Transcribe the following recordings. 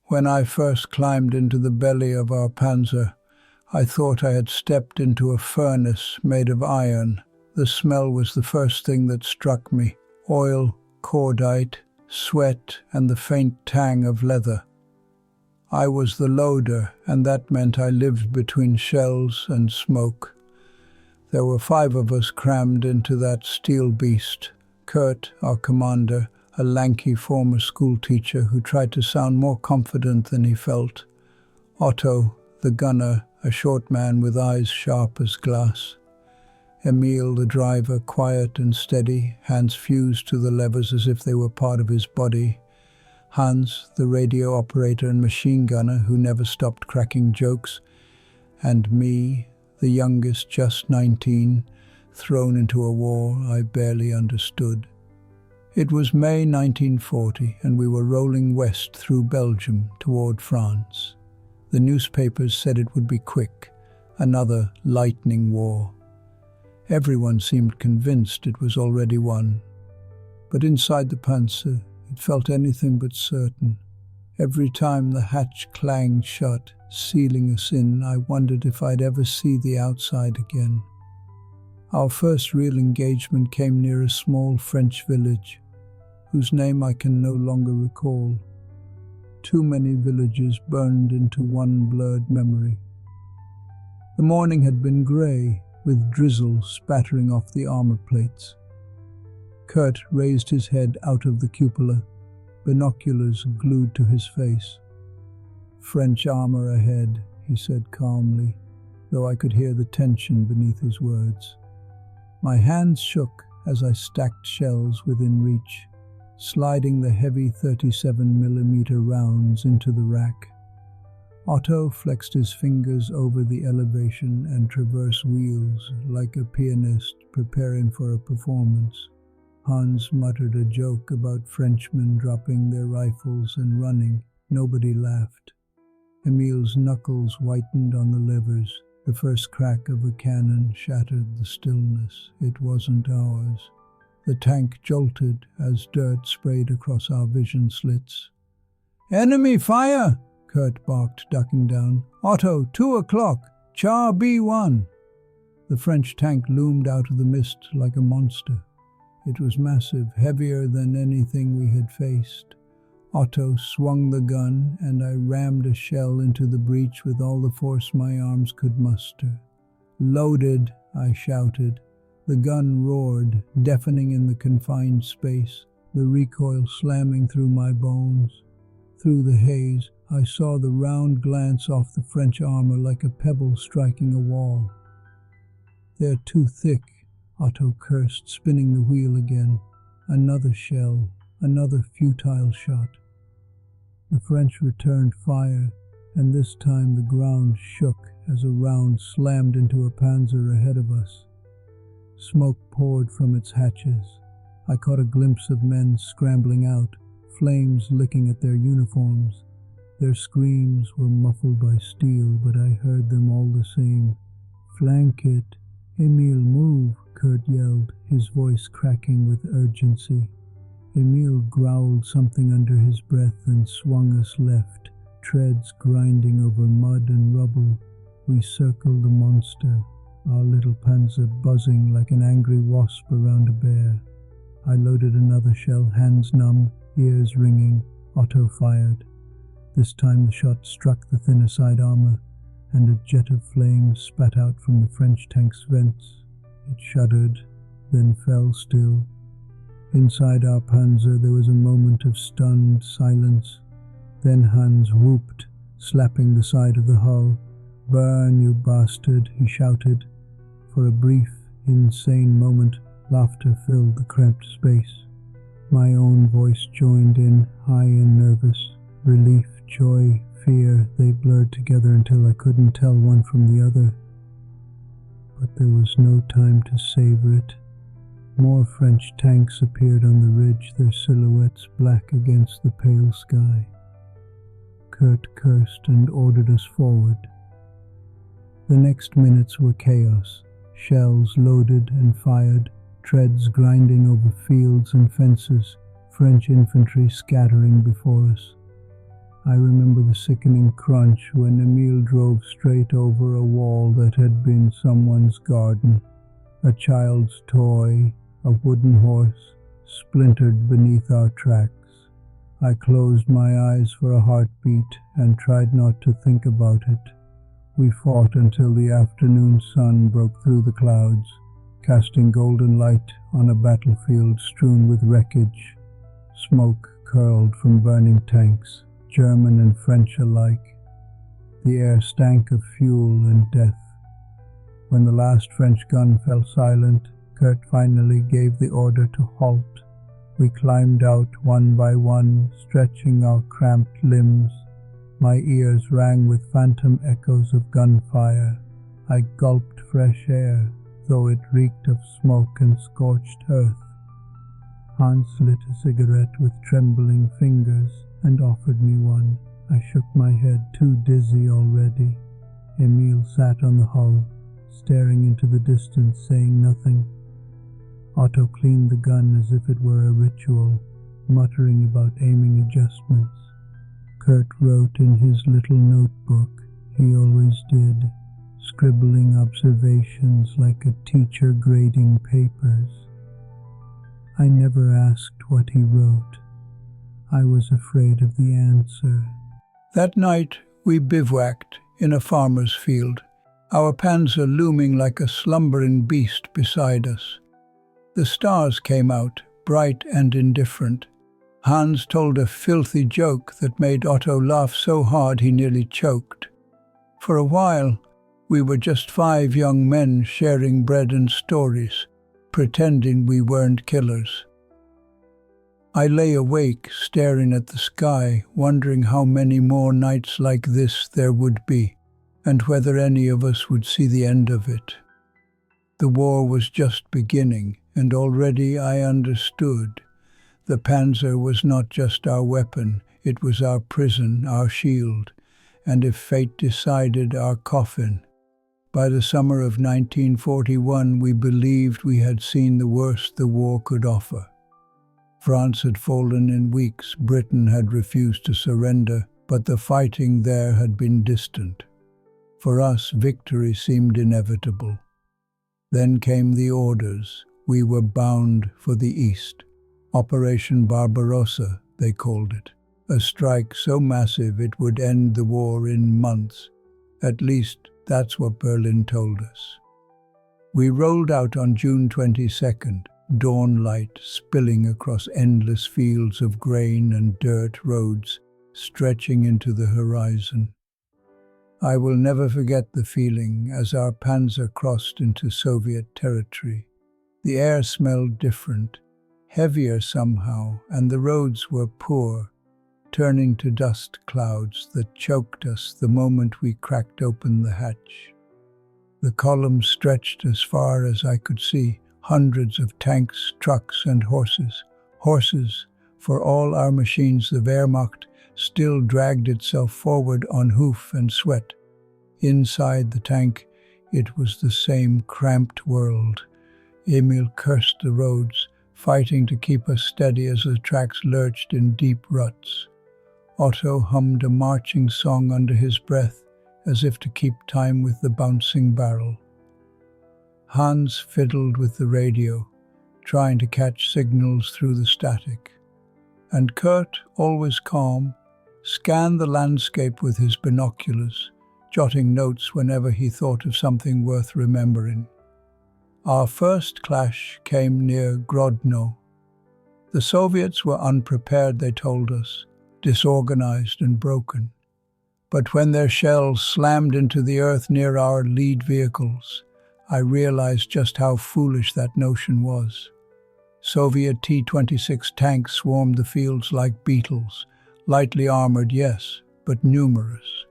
When I first climbed into the belly of our Panzer, I thought I had stepped into a furnace made of iron. The smell was the first thing that struck me. Oil, cordite, sweat, and the faint tang of leather. I was the loader, and that meant I lived between shells and smoke. There were 5 of us crammed into that steel beast. Kurt, our commander, a lanky former schoolteacher who tried to sound more confident than he felt. Otto, the gunner, a short man with eyes sharp as glass. Emil, the driver, quiet and steady, hands fused to the levers as if they were part of his body. Hans, the radio operator and machine gunner who never stopped cracking jokes. And me, the youngest, just 19, thrown into a war I barely understood. It was May 1940, and we were rolling west through Belgium toward France. The newspapers said it would be quick, another lightning war. Everyone seemed convinced it was already won. But inside the Panzer, it felt anything but certain. Every time the hatch clanged shut, sealing us in, I wondered if I'd ever see the outside again. Our first real engagement came near a small French village, whose name I can no longer recall. Too many villages burned into one blurred memory. The morning had been grey, with drizzle spattering off the armor plates. Kurt raised his head out of the cupola, binoculars glued to his face. "French armor ahead," he said calmly, though I could hear the tension beneath his words. My hands shook as I stacked shells within reach, sliding the heavy 37mm rounds into the rack. Otto flexed his fingers over the elevation and traverse wheels like a pianist preparing for a performance. Hans muttered a joke about Frenchmen dropping their rifles and running. Nobody laughed. Emil's knuckles whitened on the levers. The first crack of a cannon shattered the stillness. It wasn't ours. The tank jolted as dirt sprayed across our vision slits. "Enemy fire!" Kurt barked, ducking down. "Otto, 2 o'clock! Char B1! The French tank loomed out of the mist like a monster. It was massive, heavier than anything we had faced. Otto swung the gun, and I rammed a shell into the breach with all the force my arms could muster. "Loaded!" I shouted. The gun roared, deafening in the confined space, the recoil slamming through my bones. Through the haze, I saw the round glance off the French armor like a pebble striking a wall. "They're too thick," Otto cursed, spinning the wheel again. Another shell, another futile shot. The French returned fire, and this time the ground shook as a round slammed into a Panzer ahead of us. Smoke poured from its hatches. I caught a glimpse of men scrambling out, flames licking at their uniforms. Their screams were muffled by steel, but I heard them all the same. "Flank it! Emil, move!" Kurt yelled, his voice cracking with urgency. Emil growled something under his breath and swung us left, treads grinding over mud and rubble. We circled the monster, our little Panzer buzzing like an angry wasp around a bear. I loaded another shell, hands numb, ears ringing. Otto fired. This time the shot struck the thinner side armor, and a jet of flame spat out from the French tank's vents. It shuddered, then fell still. Inside our Panzer there was a moment of stunned silence. Then Hans whooped, slapping the side of the hull. "Burn, you bastard," he shouted. For a brief, insane moment, laughter filled the cramped space. My own voice joined in, high and nervous. Relief, joy, fear, they blurred together until I couldn't tell one from the other. But there was no time to savor it. More French tanks appeared on the ridge, their silhouettes black against the pale sky. Kurt cursed and ordered us forward. The next minutes were chaos. Shells loaded and fired, treads grinding over fields and fences, French infantry scattering before us. I remember the sickening crunch when Emil drove straight over a wall that had been someone's garden. A child's toy, a wooden horse, splintered beneath our tracks. I closed my eyes for a heartbeat and tried not to think about it. We fought until the afternoon sun broke through the clouds, casting golden light on a battlefield strewn with wreckage. Smoke curled from burning tanks, German and French alike. The air stank of fuel and death. When the last French gun fell silent, Kurt finally gave the order to halt. We climbed out one by one, stretching our cramped limbs. My ears rang with phantom echoes of gunfire. I gulped fresh air, though it reeked of smoke and scorched earth. Hans lit a cigarette with trembling fingers and offered me one. I shook my head, too dizzy already. Emil sat on the hull, staring into the distance, saying nothing. Otto cleaned the gun as if it were a ritual, muttering about aiming adjustments. Kurt wrote in his little notebook, he always did, scribbling observations like a teacher grading papers. I never asked what he wrote. I was afraid of the answer. That night we bivouacked in a farmer's field, our Panzer looming like a slumbering beast beside us. The stars came out, bright and indifferent. Hans told a filthy joke that made Otto laugh so hard he nearly choked. For a while, we were just 5 young men sharing bread and stories, pretending we weren't killers. I lay awake, staring at the sky, wondering how many more nights like this there would be, and whether any of us would see the end of it. The war was just beginning, and already I understood. The Panzer was not just our weapon, it was our prison, our shield, and if fate decided, our coffin. By the summer of 1941, we believed we had seen the worst the war could offer. France had fallen in weeks, Britain had refused to surrender, but the fighting there had been distant. For us, victory seemed inevitable. Then came the orders. We were bound for the East. Operation Barbarossa, they called it. A strike so massive it would end the war in months. At least, that's what Berlin told us. We rolled out on June 22nd, dawn light spilling across endless fields of grain and dirt roads, stretching into the horizon. I will never forget the feeling as our Panzer crossed into Soviet territory. The air smelled different, heavier somehow, and the roads were poor, turning to dust clouds that choked us the moment we cracked open the hatch. The columns stretched as far as I could see, hundreds of tanks, trucks, and horses. Horses, for all our machines, the Wehrmacht still dragged itself forward on hoof and sweat. Inside the tank, it was the same cramped world. Emil cursed the roads, fighting to keep us steady as the tracks lurched in deep ruts. Otto hummed a marching song under his breath, as if to keep time with the bouncing barrel. Hans fiddled with the radio, trying to catch signals through the static. And Kurt, always calm, scanned the landscape with his binoculars, jotting notes whenever he thought of something worth remembering. Our first clash came near Grodno. The Soviets were unprepared, they told us, disorganized and broken. But when their shells slammed into the earth near our lead vehicles, I realized just how foolish that notion was. Soviet T-26 tanks swarmed the fields like beetles, lightly armored, yes, but numerous.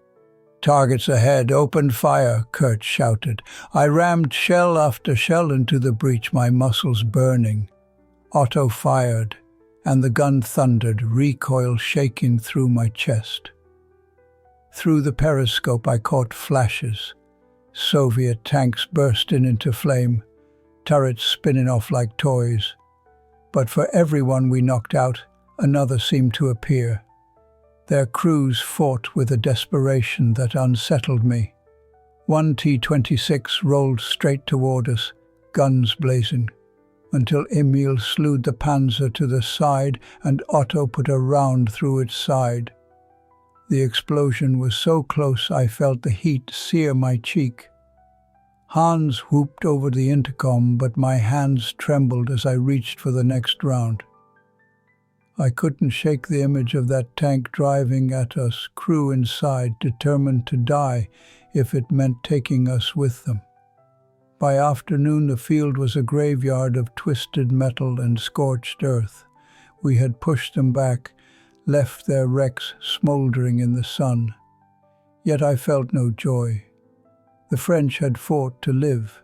"Targets ahead, open fire," Kurt shouted. I rammed shell after shell into the breach, my muscles burning. Otto fired, and the gun thundered, recoil shaking through my chest. Through the periscope I caught flashes. Soviet tanks bursting into flame, turrets spinning off like toys. But for every one we knocked out, another seemed to appear. Their crews fought with a desperation that unsettled me. One T-26 rolled straight toward us, guns blazing, until Emil slewed the Panzer to the side and Otto put a round through its side. The explosion was so close I felt the heat sear my cheek. Hans whooped over the intercom, but my hands trembled as I reached for the next round. I couldn't shake the image of that tank driving at us, crew inside, determined to die if it meant taking us with them. By afternoon, the field was a graveyard of twisted metal and scorched earth. We had pushed them back, left their wrecks smoldering in the sun. Yet I felt no joy. The French had fought to live.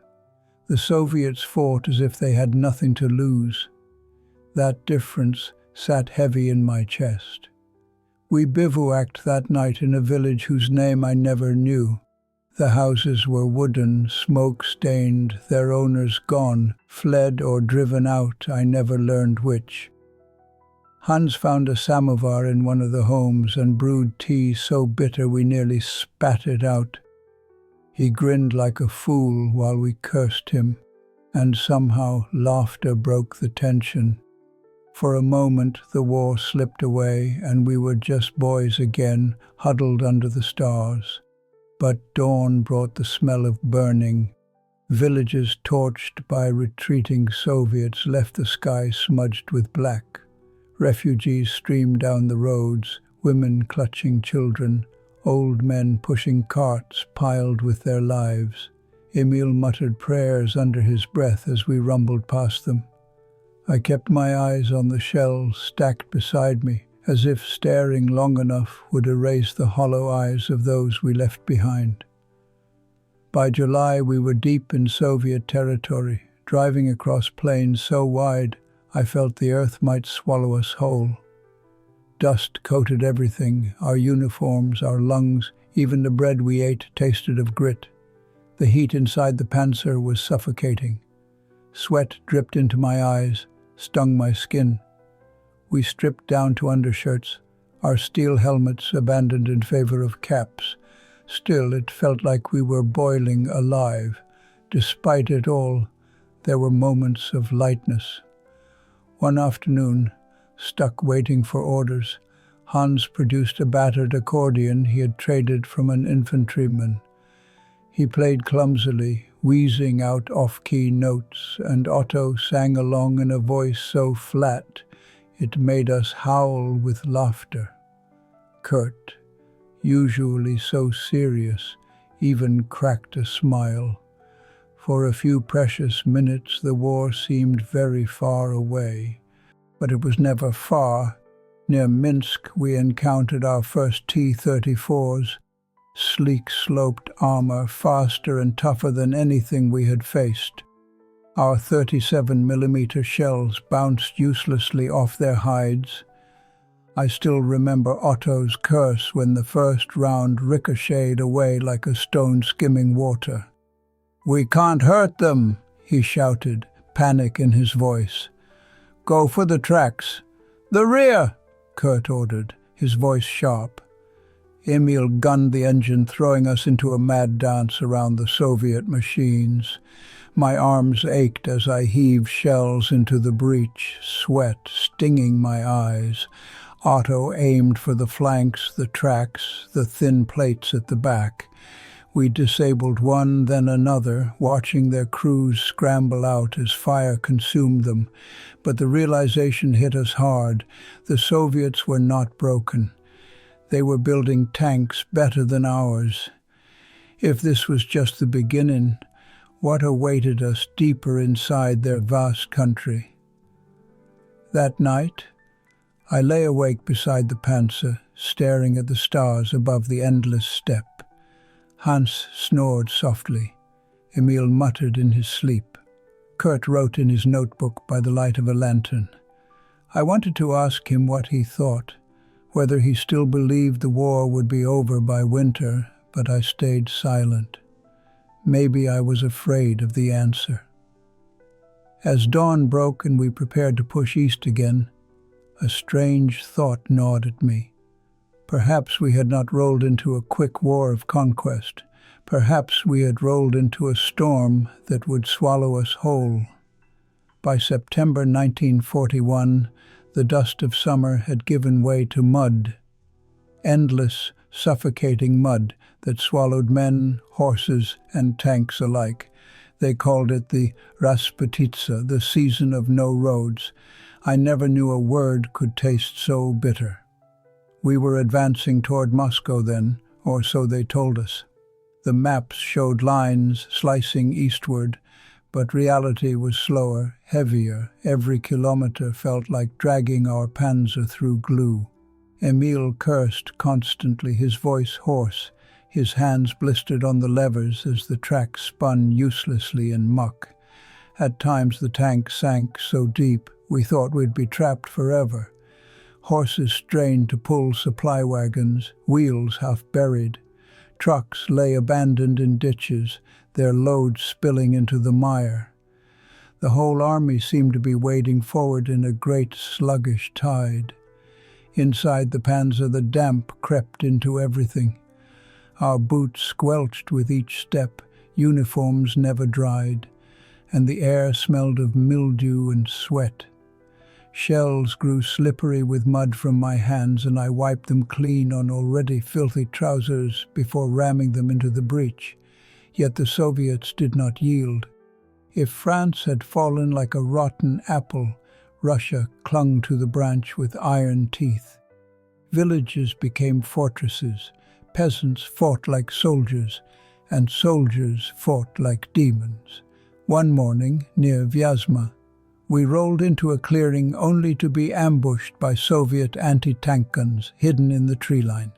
The Soviets fought as if they had nothing to lose. That difference sat heavy in my chest. We bivouacked that night in a village whose name I never knew. The houses were wooden, smoke-stained, their owners gone, fled or driven out, I never learned which. Hans found a samovar in one of the homes and brewed tea so bitter we nearly spat it out. He grinned like a fool while we cursed him, and somehow laughter broke the tension. For a moment the war slipped away and we were just boys again, huddled under the stars. But dawn brought the smell of burning. Villages torched by retreating Soviets left the sky smudged with black. Refugees streamed down the roads, women clutching children, old men pushing carts piled with their lives. Emil muttered prayers under his breath as we rumbled past them. I kept my eyes on the shells stacked beside me, as if staring long enough would erase the hollow eyes of those we left behind. By July we were deep in Soviet territory, driving across plains so wide I felt the earth might swallow us whole. Dust coated everything, our uniforms, our lungs, even the bread we ate tasted of grit. The heat inside the Panzer was suffocating. Sweat dripped into my eyes, stung my skin. We stripped down to undershirts, our steel helmets abandoned in favor of caps. Still, it felt like we were boiling alive. Despite it all, there were moments of lightness. One afternoon, stuck waiting for orders, Hans produced a battered accordion he had traded from an infantryman. He played clumsily, wheezing out off-key notes, and Otto sang along in a voice so flat it made us howl with laughter. Kurt, usually so serious, even cracked a smile. For a few precious minutes the war seemed very far away, but it was never far. Near Minsk we encountered our first T-34s, sleek sloped armor, faster and tougher than anything we had faced. Our 37mm shells bounced uselessly off their hides. I still remember Otto's curse when the first round ricocheted away like a stone skimming water. "We can't hurt them," he shouted, panic in his voice. "Go for the tracks." "The rear," Kurt ordered, his voice sharp. Emil gunned the engine, throwing us into a mad dance around the Soviet machines. My arms ached as I heaved shells into the breach, sweat stinging my eyes. Otto aimed for the flanks, the tracks, the thin plates at the back. We disabled one, then another, watching their crews scramble out as fire consumed them. But the realization hit us hard. The Soviets were not broken. They were building tanks better than ours. If this was just the beginning, what awaited us deeper inside their vast country? That night, I lay awake beside the Panzer, staring at the stars above the endless steppe. Hans snored softly. Emil muttered in his sleep. Kurt wrote in his notebook by the light of a lantern. I wanted to ask him what he thought, whether he still believed the war would be over by winter, but I stayed silent. Maybe I was afraid of the answer. As dawn broke and we prepared to push east again, a strange thought gnawed at me. Perhaps we had not rolled into a quick war of conquest. Perhaps we had rolled into a storm that would swallow us whole. By September 1941, the dust of summer had given way to mud. Endless, suffocating mud that swallowed men, horses, and tanks alike. They called it the Rasputitsa, the season of no roads. I never knew a word could taste so bitter. We were advancing toward Moscow then, or so they told us. The maps showed lines slicing eastward, but reality was slower, heavier. Every kilometer felt like dragging our Panzer through glue. Emil cursed constantly, his voice hoarse. His hands blistered on the levers as the track spun uselessly in muck. At times the tank sank so deep we thought we'd be trapped forever. Horses strained to pull supply wagons, wheels half buried. Trucks lay abandoned in ditches, their loads spilling into the mire. The whole army seemed to be wading forward in a great sluggish tide. Inside the Panzer the damp crept into everything. Our boots squelched with each step, uniforms never dried, and the air smelled of mildew and sweat. Shells grew slippery with mud from my hands, and I wiped them clean on already filthy trousers before ramming them into the breach. Yet the Soviets did not yield. If France had fallen like a rotten apple, Russia clung to the branch with iron teeth. Villages became fortresses, peasants fought like soldiers, and soldiers fought like demons. One morning, near Vyazma, we rolled into a clearing only to be ambushed by Soviet anti-tank guns hidden in the tree line.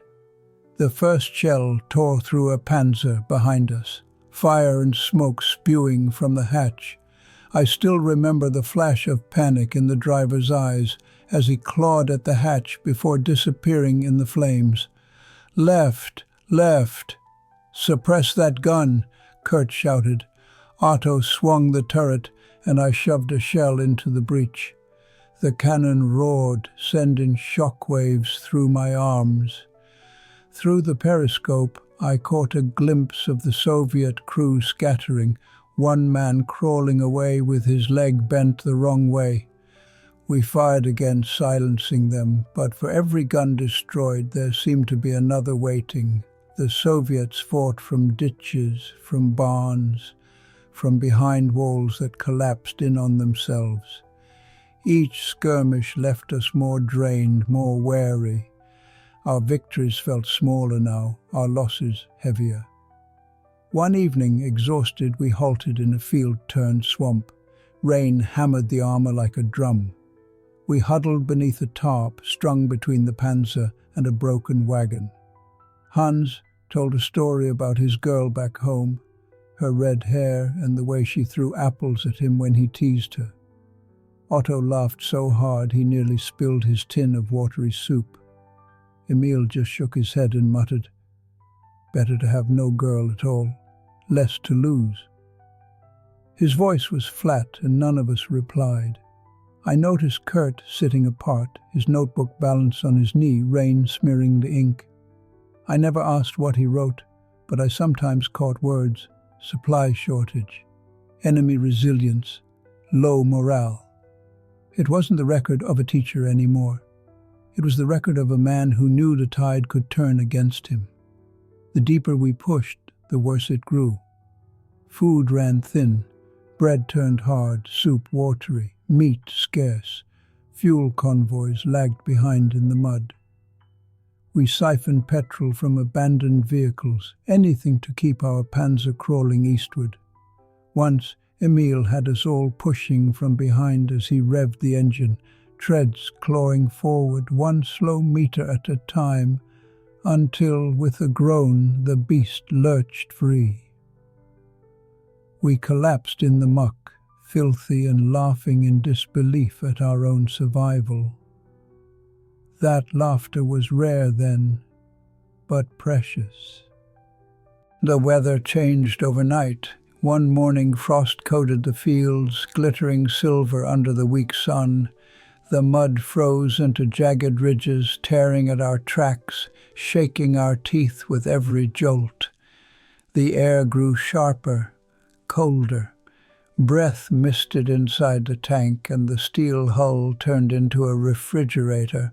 The first shell tore through a Panzer behind us, fire and smoke spewing from the hatch. I still remember the flash of panic in the driver's eyes as he clawed at the hatch before disappearing in the flames. "Left, left! Suppress that gun!" Kurt shouted. Otto swung the turret, and I shoved a shell into the breach. The cannon roared, sending shock waves through my arms. Through the periscope, I caught a glimpse of the Soviet crew scattering, one man crawling away with his leg bent the wrong way. We fired again, silencing them, but for every gun destroyed, there seemed to be another waiting. The Soviets fought from ditches, from barns, from behind walls that collapsed in on themselves. Each skirmish left us more drained, more wary. Our victories felt smaller now, our losses heavier. One evening, exhausted, we halted in a field-turned swamp. Rain hammered the armor like a drum. We huddled beneath a tarp strung between the Panzer and a broken wagon. Hans told a story about his girl back home, her red hair and the way she threw apples at him when he teased her. Otto laughed so hard he nearly spilled his tin of watery soup. Emil just shook his head and muttered, "Better to have no girl at all, less to lose." His voice was flat and none of us replied. I noticed Kurt sitting apart, his notebook balanced on his knee, rain smearing the ink. I never asked what he wrote, but I sometimes caught words: supply shortage, enemy resilience, low morale. It wasn't the record of a teacher anymore. It was the record of a man who knew the tide could turn against him. The deeper we pushed, the worse it grew. Food ran thin, bread turned hard, soup watery, meat scarce. Fuel convoys lagged behind in the mud. We siphoned petrol from abandoned vehicles, anything to keep our Panzer crawling eastward. Once, Emil had us all pushing from behind as he revved the engine, treads clawing forward, one slow meter at a time, until, with a groan, the beast lurched free. We collapsed in the muck, filthy and laughing in disbelief at our own survival. That laughter was rare then, but precious. The weather changed overnight. One morning frost coated the fields, glittering silver under the weak sun. The mud froze into jagged ridges, tearing at our tracks, shaking our teeth with every jolt. The air grew sharper, colder. Breath misted inside the tank, and the steel hull turned into a refrigerator.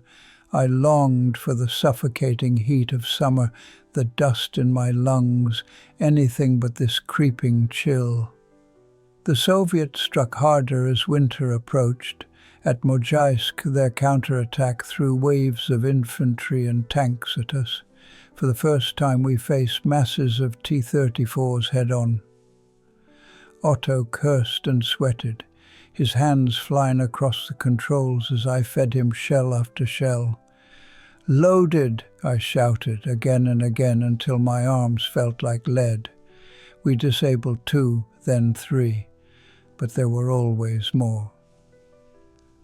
I longed for the suffocating heat of summer, the dust in my lungs, anything but this creeping chill. The Soviets struck harder as winter approached. At Mojaisk, their counterattack threw waves of infantry and tanks at us. For the first time, we faced masses of T-34s head-on. Otto cursed and sweated, his hands flying across the controls as I fed him shell after shell. "Loaded!" I shouted again and again until my arms felt like lead. We disabled 2, then 3, but there were always more.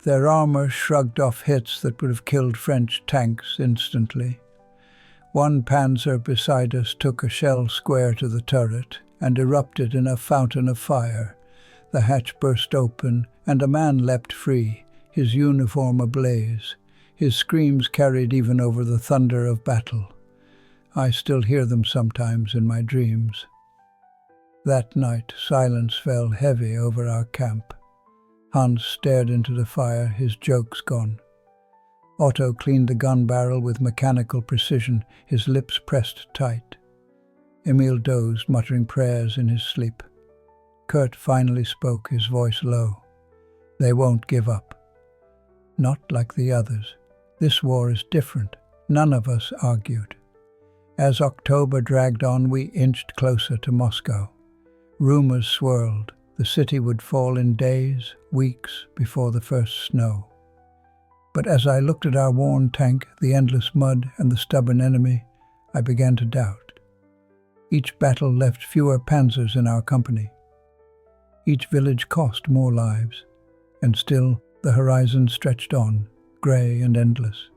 Their armor shrugged off hits that would have killed French tanks instantly. One Panzer beside us took a shell square to the turret and erupted in a fountain of fire. The hatch burst open, and a man leapt free, his uniform ablaze. His screams carried even over the thunder of battle. I still hear them sometimes in my dreams. That night, silence fell heavy over our camp. Hans stared into the fire, his jokes gone. Otto cleaned the gun barrel with mechanical precision, his lips pressed tight. Emil dozed, muttering prayers in his sleep. Kurt finally spoke, his voice low. "They won't give up. Not like the others. This war is different." None of us argued. As October dragged on, we inched closer to Moscow. Rumors swirled. The city would fall in days, weeks before the first snow. But as I looked at our worn tank, the endless mud, and the stubborn enemy, I began to doubt. Each battle left fewer panzers in our company. Each village cost more lives, and still the horizon stretched on, grey and endless.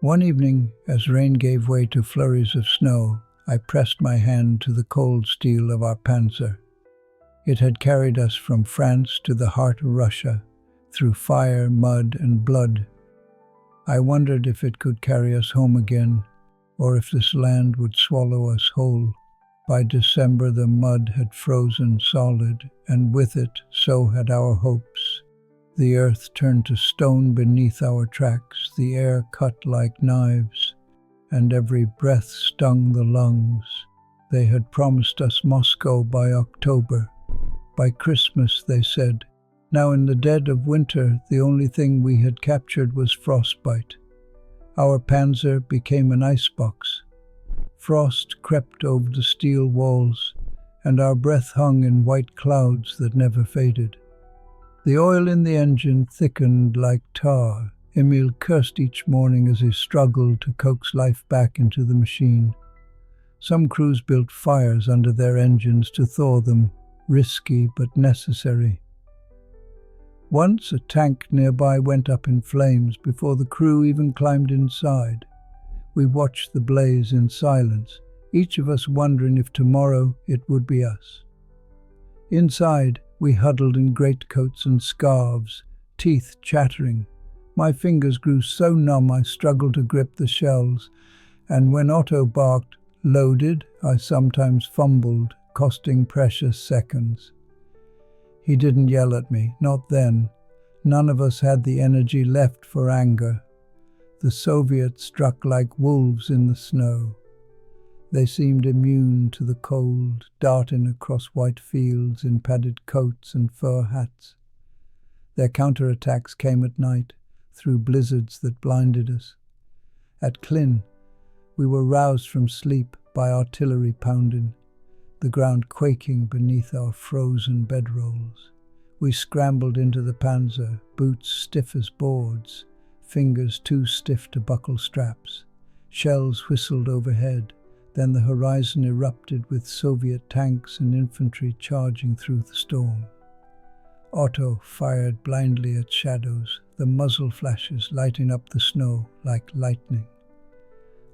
One evening, as rain gave way to flurries of snow, I pressed my hand to the cold steel of our Panzer. It had carried us from France to the heart of Russia, through fire, mud, and blood. I wondered if it could carry us home again, or if this land would swallow us whole. By December the mud had frozen solid, and with it so had our hopes. The earth turned to stone beneath our tracks, the air cut like knives, and every breath stung the lungs. They had promised us Moscow by October. By Christmas, they said. Now in the dead of winter, the only thing we had captured was frostbite. Our Panzer became an icebox. Frost crept over the steel walls, and our breath hung in white clouds that never faded. The oil in the engine thickened like tar. Emil cursed each morning as he struggled to coax life back into the machine. Some crews built fires under their engines to thaw them, risky but necessary. Once a tank nearby went up in flames before the crew even climbed inside. We watched the blaze in silence, each of us wondering if tomorrow it would be us. Inside, we huddled in greatcoats and scarves, teeth chattering. My fingers grew so numb I struggled to grip the shells, and when Otto barked, "Loaded," I sometimes fumbled, costing precious seconds. He didn't yell at me, not then. None of us had the energy left for anger. The Soviets struck like wolves in the snow. They seemed immune to the cold, darting across white fields in padded coats and fur hats. Their counterattacks came at night, through blizzards that blinded us. At Klin, we were roused from sleep by artillery pounding, the ground quaking beneath our frozen bedrolls. We scrambled into the Panzer, boots stiff as boards, fingers too stiff to buckle straps. Shells whistled overhead, then the horizon erupted with Soviet tanks and infantry charging through the storm. Otto fired blindly at shadows, the muzzle flashes lighting up the snow like lightning.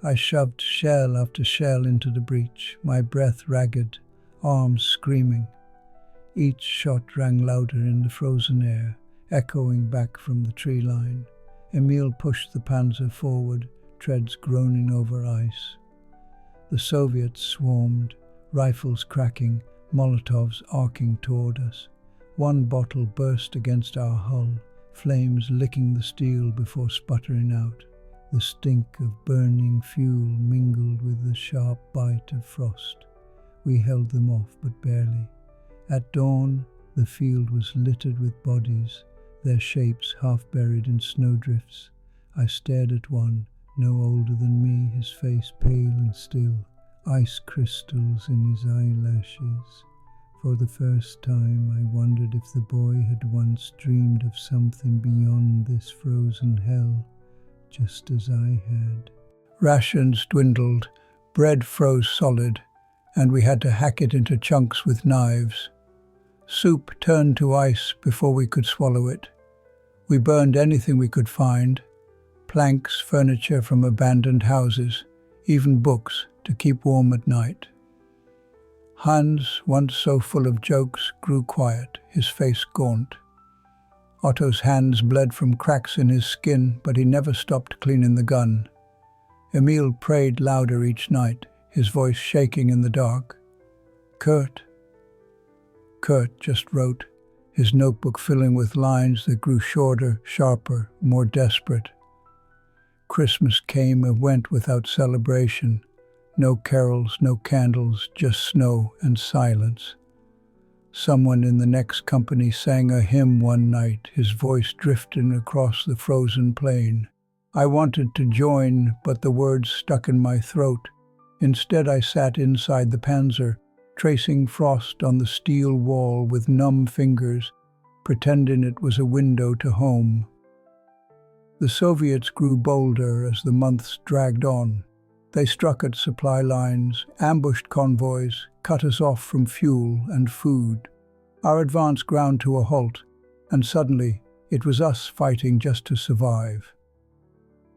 I shoved shell after shell into the breach, my breath ragged, arms screaming. Each shot rang louder in the frozen air, echoing back from the tree line. Emil pushed the Panzer forward, treads groaning over ice. The Soviets swarmed, rifles cracking, Molotovs arcing toward us. One bottle burst against our hull, flames licking the steel before sputtering out. The stink of burning fuel mingled with the sharp bite of frost. We held them off, but barely. At dawn, the field was littered with bodies, their shapes half buried in snowdrifts. I stared at one, no older than me, his face pale and still, ice crystals in his eyelashes. For the first time, I wondered if the boy had once dreamed of something beyond this frozen hell, just as I had. Rations dwindled, bread froze solid, and we had to hack it into chunks with knives. Soup turned to ice before we could swallow it. We burned anything we could find, planks, furniture from abandoned houses, even books to keep warm at night. Hans, once so full of jokes, grew quiet, his face gaunt. Otto's hands bled from cracks in his skin, but he never stopped cleaning the gun. Emil prayed louder each night, his voice shaking in the dark. Kurt just wrote, his notebook filling with lines that grew shorter, sharper, more desperate. Christmas came and went without celebration. No carols, no candles, just snow and silence. Someone in the next company sang a hymn one night, his voice drifting across the frozen plain. I wanted to join, but the words stuck in my throat. Instead, I sat inside the Panzer, tracing frost on the steel wall with numb fingers, pretending it was a window to home. The Soviets grew bolder as the months dragged on. They struck at supply lines, ambushed convoys, cut us off from fuel and food. Our advance ground to a halt, and suddenly it was us fighting just to survive.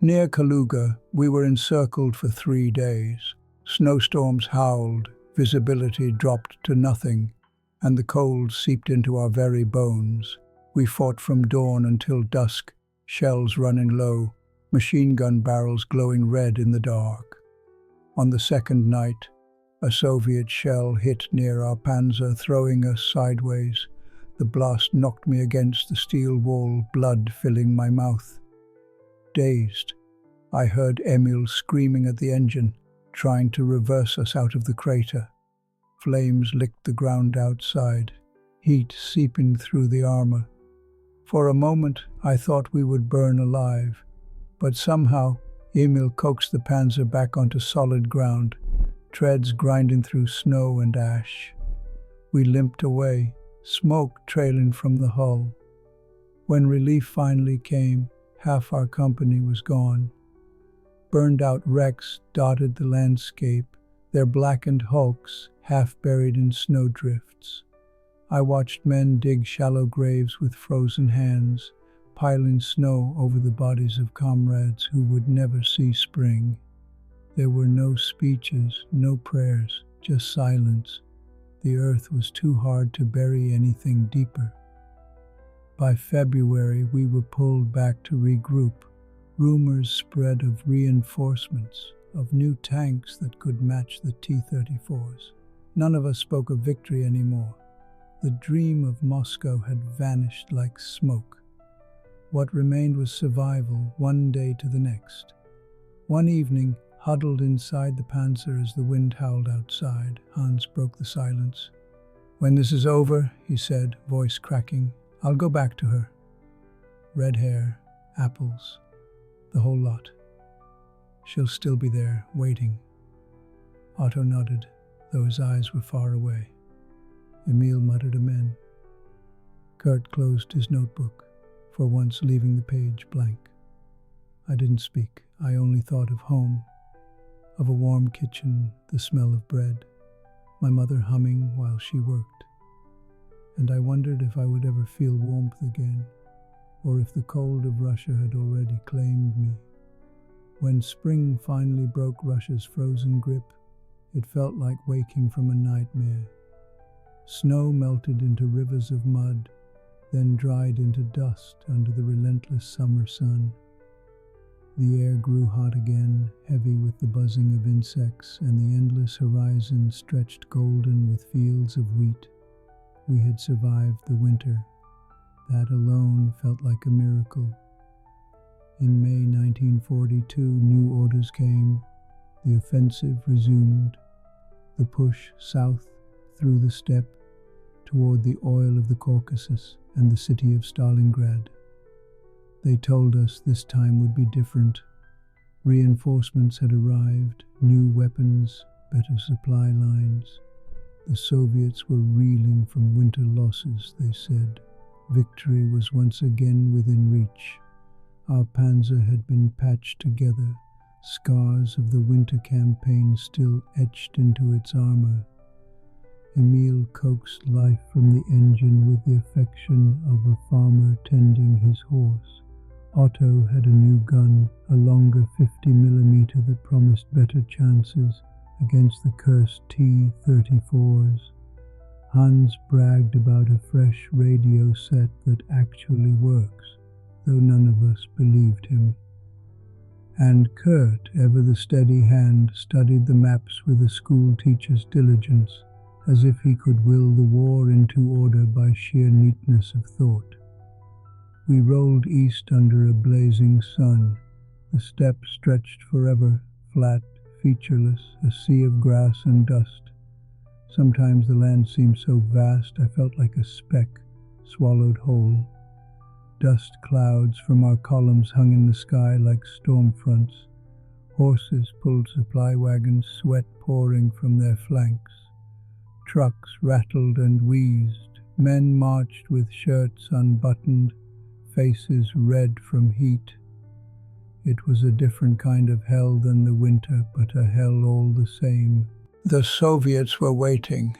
Near Kaluga, we were encircled for 3 days. Snowstorms howled, visibility dropped to nothing, and the cold seeped into our very bones. We fought from dawn until dusk, shells running low, machine gun barrels glowing red in the dark. On the second night, a Soviet shell hit near our Panzer, throwing us sideways. The blast knocked me against the steel wall, blood filling my mouth. Dazed, I heard Emil screaming at the engine, trying to reverse us out of the crater. Flames licked the ground outside, heat seeping through the armor. For a moment, I thought we would burn alive, but somehow Emil coaxed the Panzer back onto solid ground, treads grinding through snow and ash. We limped away, smoke trailing from the hull. When relief finally came, half our company was gone. Burned-out wrecks dotted the landscape, their blackened hulks half buried in snowdrifts. I watched men dig shallow graves with frozen hands, piling snow over the bodies of comrades who would never see spring. There were no speeches, no prayers, just silence. The earth was too hard to bury anything deeper. By February, we were pulled back to regroup. Rumors spread of reinforcements, of new tanks that could match the T-34s. None of us spoke of victory anymore. The dream of Moscow had vanished like smoke. What remained was survival, one day to the next. One evening, huddled inside the Panzer as the wind howled outside, Hans broke the silence. "When this is over," he said, voice cracking, "I'll go back to her. Red hair, apples, the whole lot. She'll still be there, waiting." Otto nodded, though his eyes were far away. Emil muttered amen. Kurt closed his notebook, for once leaving the page blank. I didn't speak. I only thought of home, of a warm kitchen, the smell of bread, my mother humming while she worked. And I wondered if I would ever feel warmth again, or if the cold of Russia had already claimed me. When spring finally broke Russia's frozen grip, it felt like waking from a nightmare. Snow melted into rivers of mud, then dried into dust under the relentless summer sun. The air grew hot again, heavy with the buzzing of insects, and the endless horizon stretched golden with fields of wheat. We had survived the winter. That alone felt like a miracle. In May 1942, new orders came. The offensive resumed. The push south through the steppe toward the oil of the Caucasus and the city of Stalingrad. They told us this time would be different. Reinforcements had arrived, new weapons, better supply lines. The Soviets were reeling from winter losses, they said. Victory was once again within reach. Our Panzer had been patched together, scars of the winter campaign still etched into its armor. Emil coaxed life from the engine with the affection of a farmer tending his horse. Otto had a new gun, a longer 50mm that promised better chances against the cursed T-34s. Hans bragged about a fresh radio set that actually works, though none of us believed him. And Kurt, ever the steady hand, studied the maps with a school teacher's diligence, as if he could will the war into order by sheer neatness of thought. We rolled east under a blazing sun. The steppe stretched forever, flat, featureless, a sea of grass and dust. Sometimes the land seemed so vast I felt like a speck swallowed whole. Dust clouds from our columns hung in the sky like storm fronts. Horses pulled supply wagons, sweat pouring from their flanks. Trucks rattled and wheezed. Men marched with shirts unbuttoned, faces red from heat. It was a different kind of hell than the winter, but a hell all the same. The Soviets were waiting.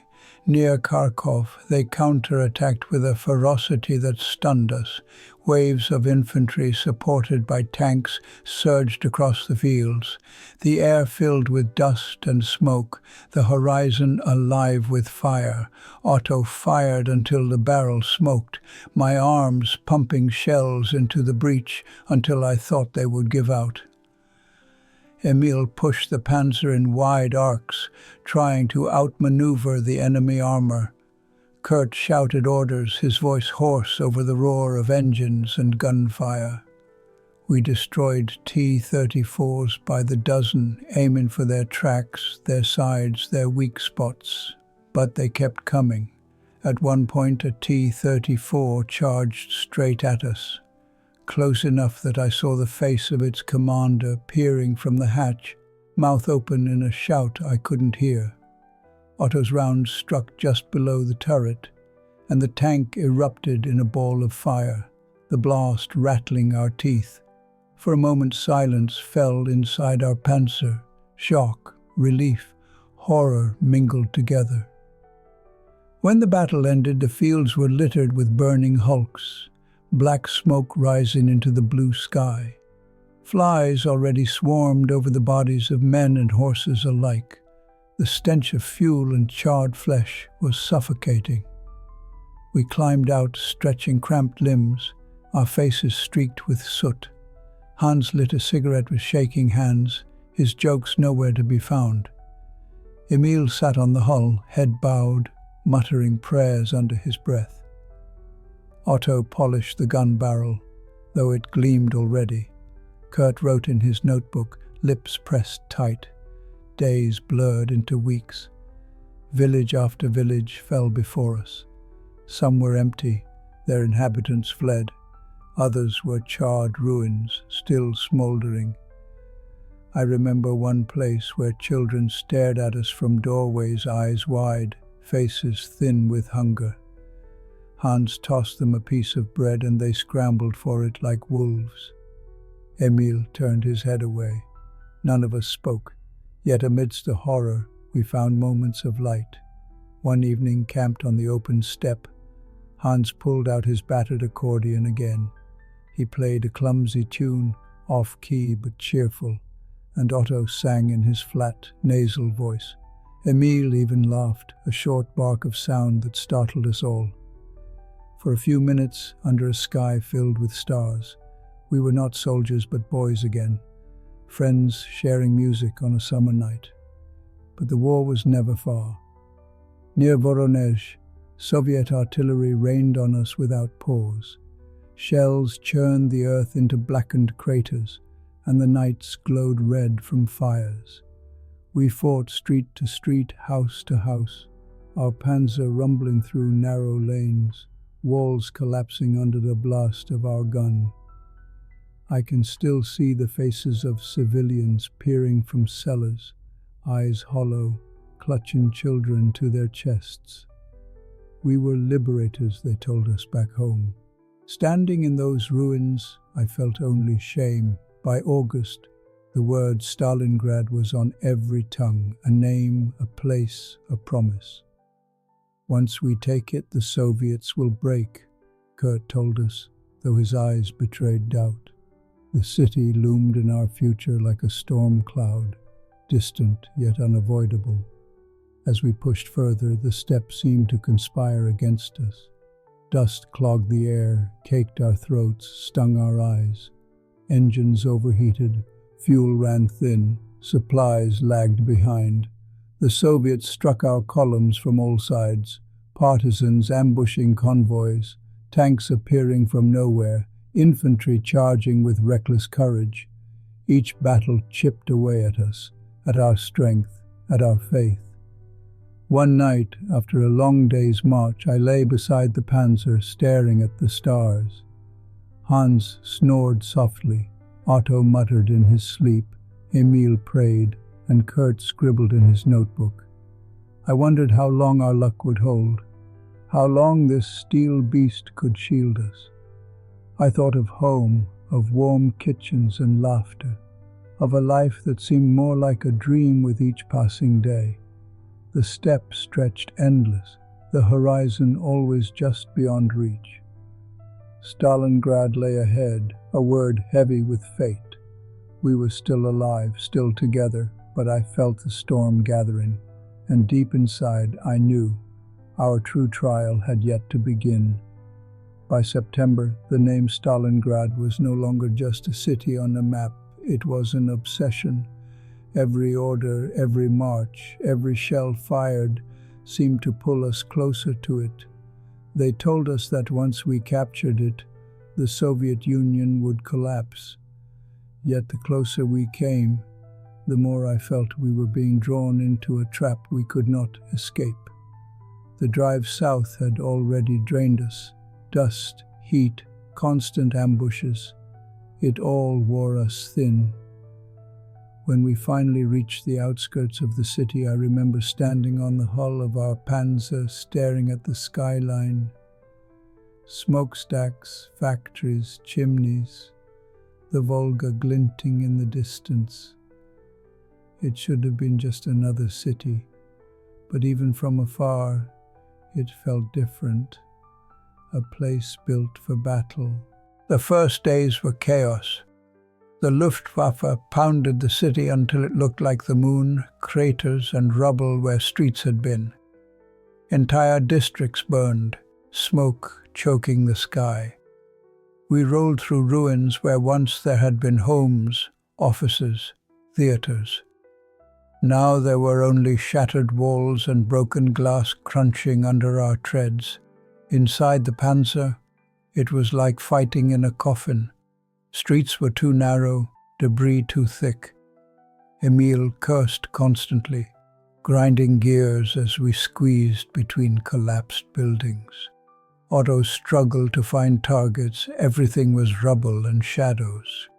Near Kharkov, they counterattacked with a ferocity that stunned us. Waves of infantry, supported by tanks, surged across the fields. The air filled with dust and smoke, the horizon alive with fire. Otto fired until the barrel smoked, my arms pumping shells into the breach until I thought they would give out. Emil pushed the Panzer in wide arcs, trying to outmaneuver the enemy armor. Kurt shouted orders, his voice hoarse over the roar of engines and gunfire. We destroyed T-34s by the dozen, aiming for their tracks, their sides, their weak spots. But they kept coming. At one point, a T-34 charged straight at us. Close enough that I saw the face of its commander peering from the hatch, mouth open in a shout I couldn't hear. Otto's round struck just below the turret, and the tank erupted in a ball of fire, the blast rattling our teeth. For a moment silence fell inside our Panzer. Shock, relief, horror mingled together. When the battle ended, the fields were littered with burning hulks, black smoke rising into the blue sky. Flies already swarmed over the bodies of men and horses alike. The stench of fuel and charred flesh was suffocating. We climbed out, stretching cramped limbs, our faces streaked with soot. Hans lit a cigarette with shaking hands, his jokes nowhere to be found. Emil sat on the hull, head bowed, muttering prayers under his breath. Otto polished the gun barrel, though it gleamed already. Kurt wrote in his notebook, lips pressed tight. Days blurred into weeks. Village after village fell before us. Some were empty, their inhabitants fled. Others were charred ruins, still smoldering. I remember one place where children stared at us from doorways, eyes wide, faces thin with hunger. Hans tossed them a piece of bread and they scrambled for it like wolves. Emil turned his head away. None of us spoke, yet amidst the horror we found moments of light. One evening, camped on the open steppe, Hans pulled out his battered accordion again. He played a clumsy tune, off-key but cheerful, and Otto sang in his flat, nasal voice. Emil even laughed, a short bark of sound that startled us all. For a few minutes, under a sky filled with stars, we were not soldiers but boys again, friends sharing music on a summer night. But the war was never far. Near Voronezh, Soviet artillery rained on us without pause. Shells churned the earth into blackened craters, and the nights glowed red from fires. We fought street to street, house to house, our Panzer rumbling through narrow lanes, walls collapsing under the blast of our gun. I can still see the faces of civilians peering from cellars, eyes hollow, clutching children to their chests. We were liberators, they told us back home. Standing in those ruins, I felt only shame. By August, the word Stalingrad was on every tongue, a name, a place, a promise. Once we take it, the Soviets will break, Kurt told us, though his eyes betrayed doubt. The city loomed in our future like a storm cloud, distant yet unavoidable. As we pushed further, the steppes seemed to conspire against us. Dust clogged the air, caked our throats, stung our eyes. Engines overheated, fuel ran thin, supplies lagged behind. The Soviets struck our columns from all sides, partisans ambushing convoys, tanks appearing from nowhere, infantry charging with reckless courage. Each battle chipped away at us, at our strength, at our faith. One night, after a long day's march, I lay beside the Panzer, staring at the stars. Hans snored softly, Otto muttered in his sleep, Emil prayed, and Kurt scribbled in his notebook. I wondered how long our luck would hold, how long this steel beast could shield us. I thought of home, of warm kitchens and laughter, of a life that seemed more like a dream with each passing day. The steppe stretched endless, the horizon always just beyond reach. Stalingrad lay ahead, a word heavy with fate. We were still alive, still together, but I felt the storm gathering, and deep inside I knew our true trial had yet to begin. By September, the name Stalingrad was no longer just a city on a map, it was an obsession. Every order, every march, every shell fired seemed to pull us closer to it. They told us that once we captured it, the Soviet Union would collapse. Yet the closer we came, the more I felt we were being drawn into a trap we could not escape. The drive south had already drained us. Dust, heat, constant ambushes. It all wore us thin. When we finally reached the outskirts of the city, I remember standing on the hull of our Panzer, staring at the skyline. Smokestacks, factories, chimneys, the Volga glinting in the distance. It should have been just another city, but even from afar, it felt different. A place built for battle. The first days were chaos. The Luftwaffe pounded the city until it looked like the moon, craters and rubble where streets had been. Entire districts burned, smoke choking the sky. We rolled through ruins where once there had been homes, offices, theaters. Now there were only shattered walls and broken glass crunching under our treads. Inside the Panzer, it was like fighting in a coffin. Streets were too narrow, debris too thick. Emil cursed constantly, grinding gears as we squeezed between collapsed buildings. Otto struggled to find targets. Everything was rubble and shadows.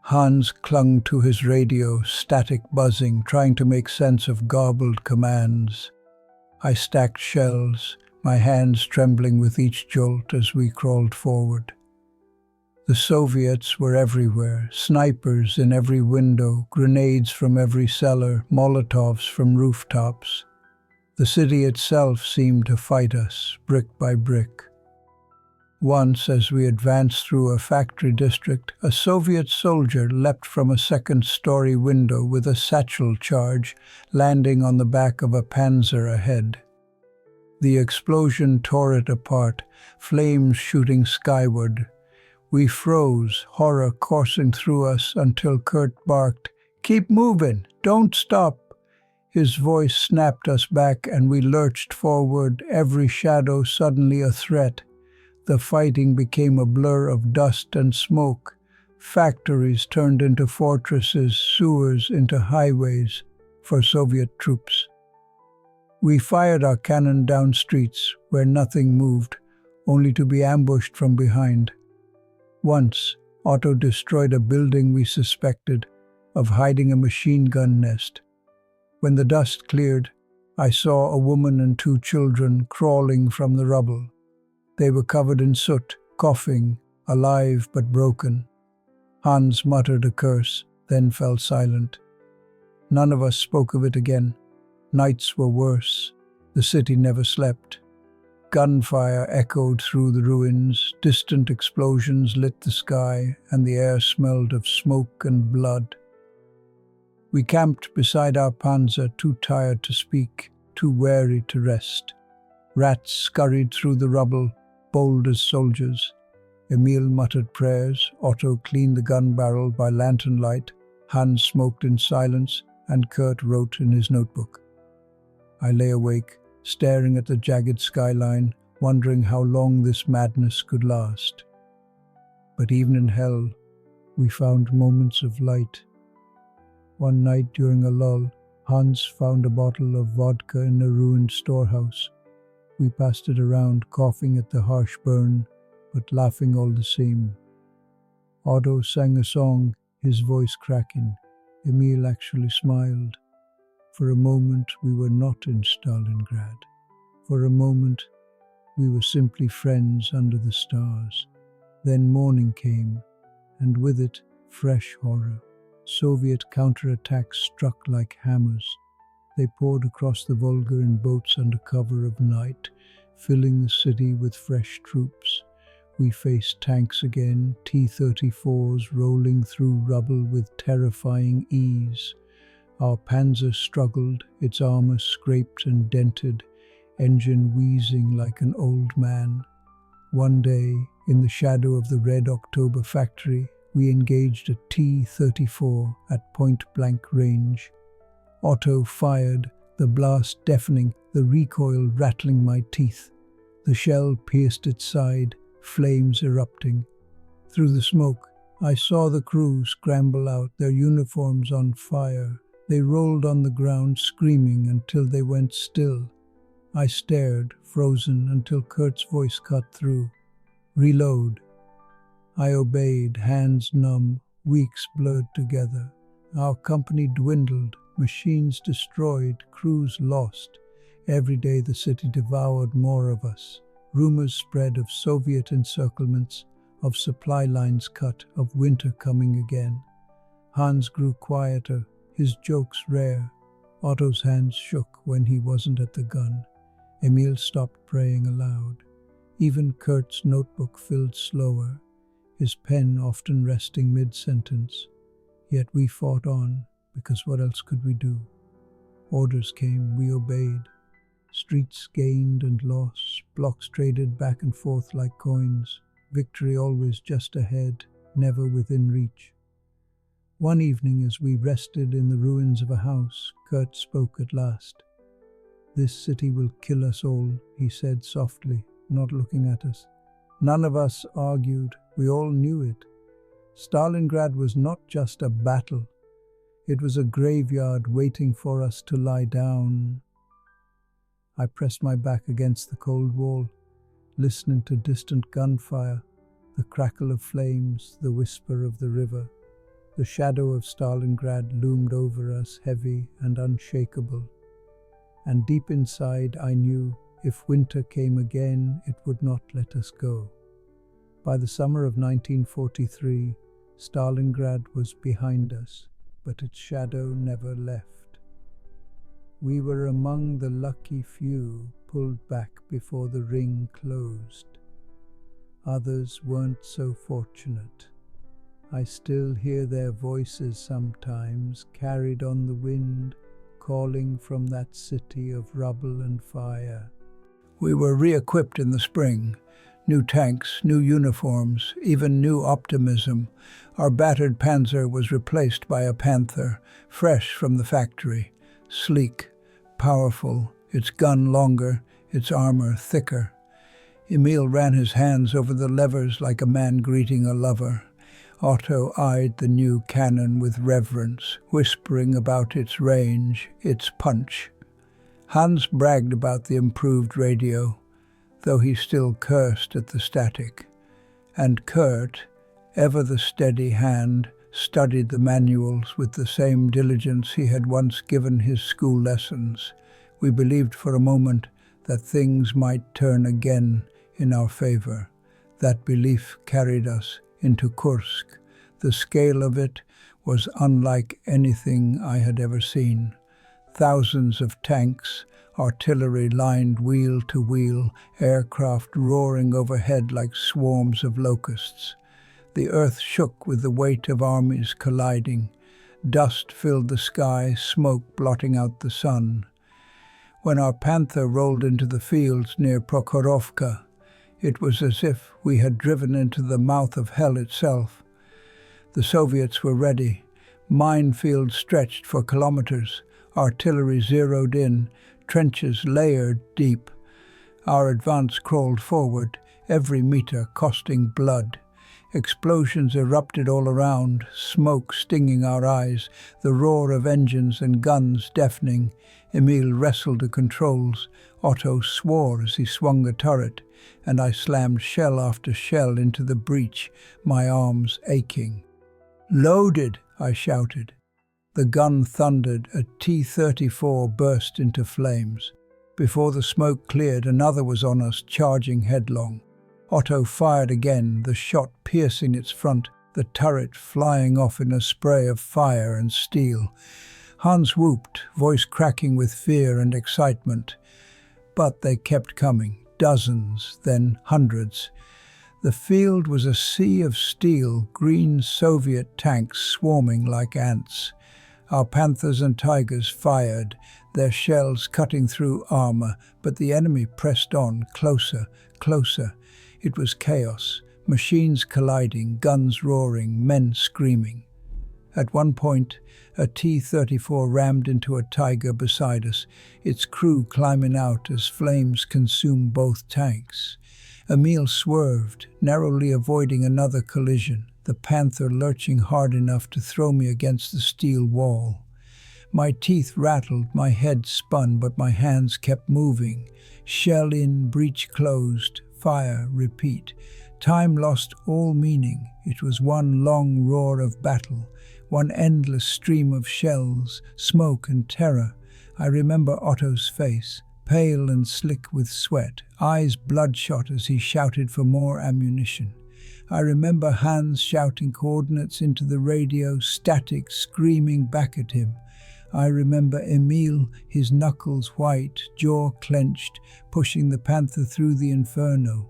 Hans clung to his radio, static buzzing, trying to make sense of garbled commands. I stacked shells, my hands trembling with each jolt as we crawled forward. The Soviets were everywhere, snipers in every window, grenades from every cellar, Molotovs from rooftops. The city itself seemed to fight us, brick by brick. Once, as we advanced through a factory district, a Soviet soldier leapt from a second-story window with a satchel charge, landing on the back of a Panzer ahead. The explosion tore it apart, flames shooting skyward. We froze, horror coursing through us until Kurt barked, "Keep moving! Don't stop!" His voice snapped us back and we lurched forward, every shadow suddenly a threat. The fighting became a blur of dust and smoke. Factories turned into fortresses, sewers into highways for Soviet troops. We fired our cannon down streets where nothing moved, only to be ambushed from behind. Once, Otto destroyed a building we suspected of hiding a machine gun nest. When the dust cleared, I saw a woman and 2 children crawling from the rubble. They were covered in soot, coughing, alive but broken. Hans muttered a curse, then fell silent. None of us spoke of it again. Nights were worse. The city never slept. Gunfire echoed through the ruins, distant explosions lit the sky, and the air smelled of smoke and blood. We camped beside our Panzer, too tired to speak, too weary to rest. Rats scurried through the rubble, bold as soldiers. Emil muttered prayers, Otto cleaned the gun barrel by lantern light, Hans smoked in silence, and Kurt wrote in his notebook. I lay awake, staring at the jagged skyline, wondering how long this madness could last. But even in hell, we found moments of light. One night during a lull, Hans found a bottle of vodka in a ruined storehouse. We passed it around, coughing at the harsh burn, but laughing all the same. Otto sang a song, his voice cracking. Emil actually smiled. For a moment, we were not in Stalingrad. For a moment, we were simply friends under the stars. Then morning came, and with it, fresh horror. Soviet counterattacks struck like hammers. They poured across the Volga in boats under cover of night, filling the city with fresh troops. We faced tanks again, T-34s rolling through rubble with terrifying ease. Our Panzer struggled, its armor scraped and dented, engine wheezing like an old man. One day, in the shadow of the Red October factory, we engaged a T-34 at point-blank range. Otto fired, the blast deafening, the recoil rattling my teeth. The shell pierced its side, flames erupting. Through the smoke, I saw the crew scramble out, their uniforms on fire. They rolled on the ground, screaming until they went still. I stared, frozen, until Kurt's voice cut through. "Reload." I obeyed, hands numb, weeks blurred together. Our company dwindled, machines destroyed, crews lost. Every day the city devoured more of us. Rumors spread of Soviet encirclements, of supply lines cut, of winter coming again. Hans grew quieter, his jokes rare. Otto's hands shook when he wasn't at the gun. Emil stopped praying aloud. Even Kurt's notebook filled slower, his pen often resting mid-sentence. Yet we fought on, because what else could we do? Orders came, we obeyed. Streets gained and lost, blocks traded back and forth like coins. Victory always just ahead, never within reach. One evening as we rested in the ruins of a house, Kurt spoke at last. "This city will kill us all," he said softly, not looking at us. None of us argued, we all knew it. Stalingrad was not just a battle. It was a graveyard waiting for us to lie down. I pressed my back against the cold wall, listening to distant gunfire, the crackle of flames, the whisper of the river. The shadow of Stalingrad loomed over us, heavy and unshakable. And deep inside I knew, if winter came again, it would not let us go. By the summer of 1943, Stalingrad was behind us, but its shadow never left. We were among the lucky few pulled back before the ring closed. Others weren't so fortunate. I still hear their voices sometimes, carried on the wind, calling from that city of rubble and fire. We were re-equipped in the spring. New tanks, new uniforms, even new optimism. Our battered Panzer was replaced by a Panther, fresh from the factory. Sleek, powerful, its gun longer, its armor thicker. Emil ran his hands over the levers like a man greeting a lover. Otto eyed the new cannon with reverence, whispering about its range, its punch. Hans bragged about the improved radio, though he still cursed at the static. And Kurt, ever the steady hand, studied the manuals with the same diligence he had once given his school lessons. We believed for a moment that things might turn again in our favor. That belief carried us into Kursk. The scale of it was unlike anything I had ever seen. Thousands of tanks, artillery lined wheel to wheel, aircraft roaring overhead like swarms of locusts. The earth shook with the weight of armies colliding. Dust filled the sky, smoke blotting out the sun. When our Panther rolled into the fields near Prokhorovka, it was as if we had driven into the mouth of hell itself. The Soviets were ready. Minefields stretched for kilometers, artillery zeroed in, trenches layered deep. Our advance crawled forward, every meter costing blood. Explosions erupted all around, smoke stinging our eyes, the roar of engines and guns deafening. Emil wrestled the controls. Otto swore as he swung the turret, and I slammed shell after shell into the breach, my arms aching. "Loaded!" I shouted. The gun thundered. A T-34 burst into flames. Before the smoke cleared, another was on us, charging headlong. Otto fired again, the shot piercing its front, the turret flying off in a spray of fire and steel. Hans whooped, voice cracking with fear and excitement. But they kept coming, dozens, then hundreds. The field was a sea of steel, green Soviet tanks swarming like ants. Our Panthers and Tigers fired, their shells cutting through armor, but the enemy pressed on, closer, closer. It was chaos, machines colliding, guns roaring, men screaming. At one point, a T-34 rammed into a Tiger beside us, its crew climbing out as flames consumed both tanks. Emil swerved, narrowly avoiding another collision, the Panther lurching hard enough to throw me against the steel wall. My teeth rattled, my head spun, but my hands kept moving. Shell in, breach closed, fire, repeat. Time lost all meaning. It was one long roar of battle, one endless stream of shells, smoke and terror. I remember Otto's face, pale and slick with sweat, eyes bloodshot as he shouted for more ammunition. I remember Hans shouting coordinates into the radio, static, screaming back at him. I remember Emil, his knuckles white, jaw clenched, pushing the Panther through the inferno.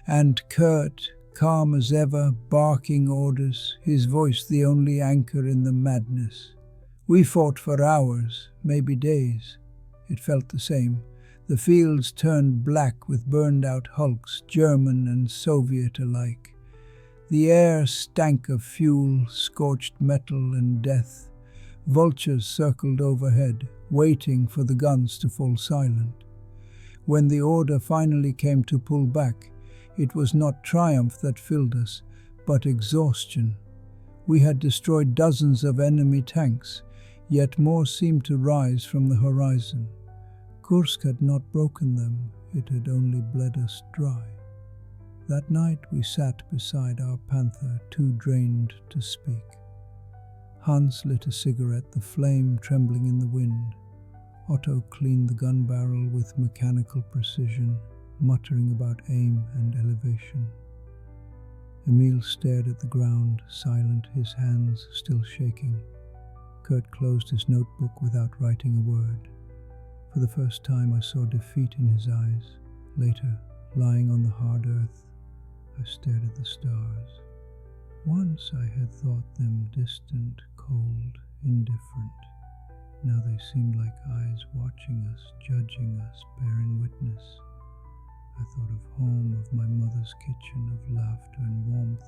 And Kurt, calm as ever, barking orders, his voice the only anchor in the madness. We fought for hours, maybe days. It felt the same. The fields turned black with burned-out hulks, German and Soviet alike. The air stank of fuel, scorched metal and death. Vultures circled overhead, waiting for the guns to fall silent. When the order finally came to pull back, it was not triumph that filled us, but exhaustion. We had destroyed dozens of enemy tanks, yet more seemed to rise from the horizon. Kursk had not broken them, it had only bled us dry. That night we sat beside our Panther, too drained to speak. Hans lit a cigarette, the flame trembling in the wind. Otto cleaned the gun barrel with mechanical precision, muttering about aim and elevation. Emil stared at the ground, silent, his hands still shaking. Kurt closed his notebook without writing a word. For the first time I saw defeat in his eyes. Later, lying on the hard earth, I stared at the stars. Once I had thought them distant, cold, indifferent. Now they seemed like eyes watching us, judging us, bearing witness. I thought of home, of my mother's kitchen, of laughter and warmth.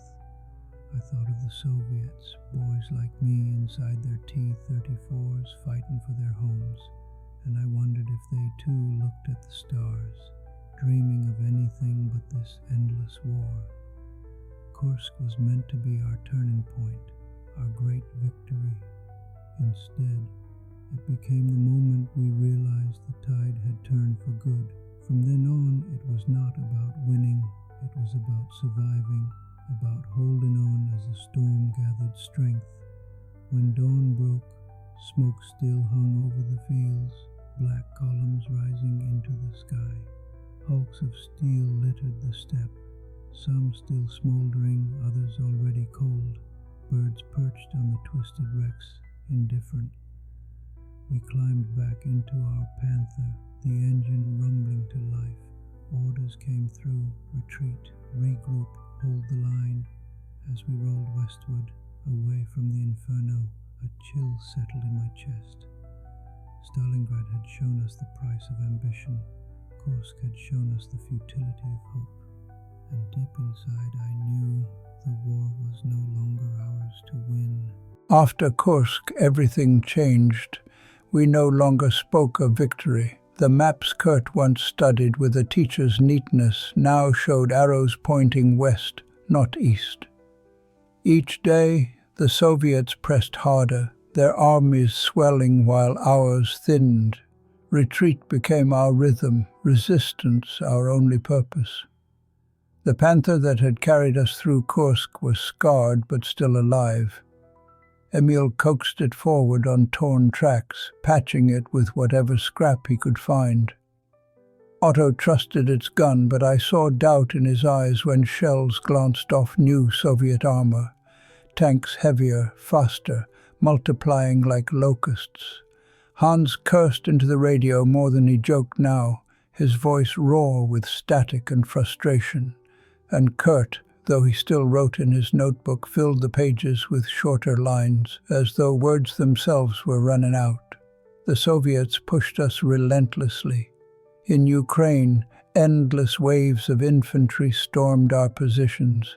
I thought of the Soviets, boys like me inside their T-34s fighting for their homes, and I wondered if they too looked at the stars, dreaming of anything but this endless war. Kursk was meant to be our turning point, our great victory. Instead, it became the moment we realized the tide had turned for good. From then on, it was not about winning, it was about surviving, about holding on as the storm gathered strength. When dawn broke, smoke still hung over the fields, black columns rising into the sky. Hulks of steel littered the steppe, some still smoldering, others already cold. Birds perched on the twisted wrecks, indifferent. We climbed back into our Panther, the engine rumbling to life. Orders came through: retreat, regroup, hold the line. As we rolled westward, away from the inferno, a chill settled in my chest. Stalingrad had shown us the price of ambition. Kursk had shown us the futility of hope. And deep inside I knew the war was no longer ours to win. After Kursk, everything changed. We no longer spoke of victory. The maps Kurt once studied with a teacher's neatness now showed arrows pointing west, not east. Each day, the Soviets pressed harder, their armies swelling while ours thinned. Retreat became our rhythm, resistance our only purpose. The Panther that had carried us through Kursk was scarred but still alive. Emil coaxed it forward on torn tracks, patching it with whatever scrap he could find. Otto trusted its gun, but I saw doubt in his eyes when shells glanced off new Soviet armor. Tanks heavier, faster, multiplying like locusts. Hans cursed into the radio more than he joked now, his voice raw with static and frustration. And Kurt, though he still wrote in his notebook, filled the pages with shorter lines, as though words themselves were running out. The Soviets pushed us relentlessly. In Ukraine, endless waves of infantry stormed our positions.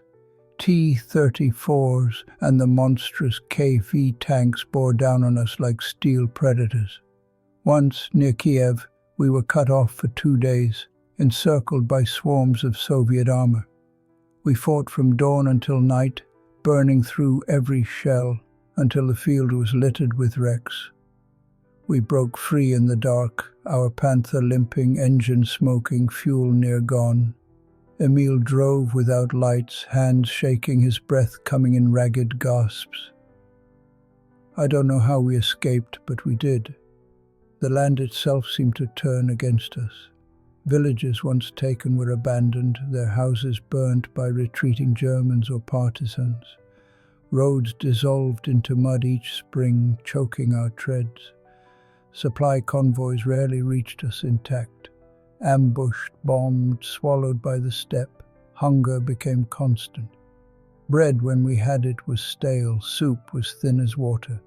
T-34s and the monstrous KV tanks bore down on us like steel predators. Once, near Kiev, we were cut off for 2 days, encircled by swarms of Soviet armor. We fought from dawn until night, burning through every shell until the field was littered with wrecks. We broke free in the dark, our Panther limping, engine smoking, fuel near gone. Emil drove without lights, hands shaking, his breath coming in ragged gasps. I don't know how we escaped, but we did. The land itself seemed to turn against us. Villages once taken were abandoned, their houses burnt by retreating Germans or partisans. Roads dissolved into mud each spring, choking our treads. Supply convoys rarely reached us intact. Ambushed, bombed, swallowed by the steppe, hunger became constant. Bread, when we had it, was stale, soup was thin as water.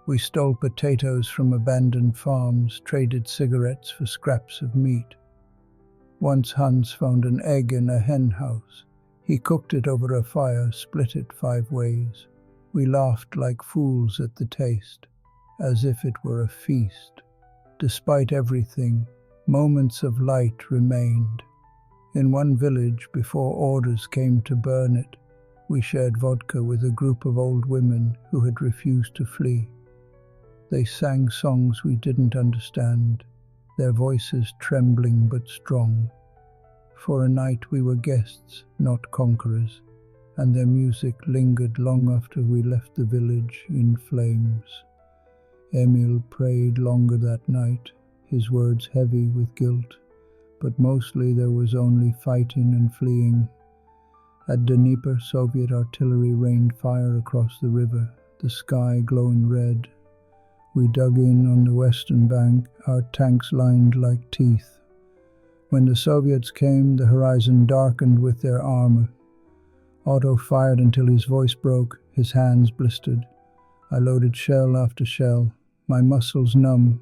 We stole potatoes from abandoned farms, traded cigarettes for scraps of meat. Once Hans found an egg in a hen house. He cooked it over a fire, split it 5 ways. We laughed like fools at the taste, as if it were a feast. Despite everything, moments of light remained. In one village, before orders came to burn it, we shared vodka with a group of old women who had refused to flee. They sang songs we didn't understand, their voices trembling but strong. For a night we were guests, not conquerors, and their music lingered long after we left the village in flames. Emil prayed longer that night, his words heavy with guilt, but mostly there was only fighting and fleeing. At Dnieper, Soviet artillery rained fire across the river, the sky glowing red. We dug in on the western bank, our tanks lined like teeth. When the Soviets came, the horizon darkened with their armor. Otto fired until his voice broke, his hands blistered. I loaded shell after shell, my muscles numb,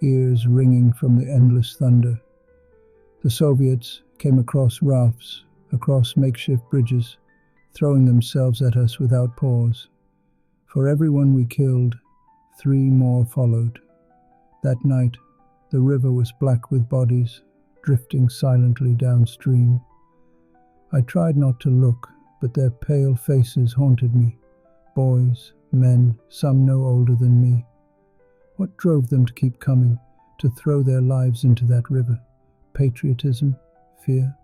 ears ringing from the endless thunder. The Soviets, came across rafts, across makeshift bridges, throwing themselves at us without pause. For everyone we killed, 3 more followed. That night, the river was black with bodies, drifting silently downstream. I tried not to look, but their pale faces haunted me. Boys, men, some no older than me. What drove them to keep coming, to throw their lives into that river? Patriotism? Fear?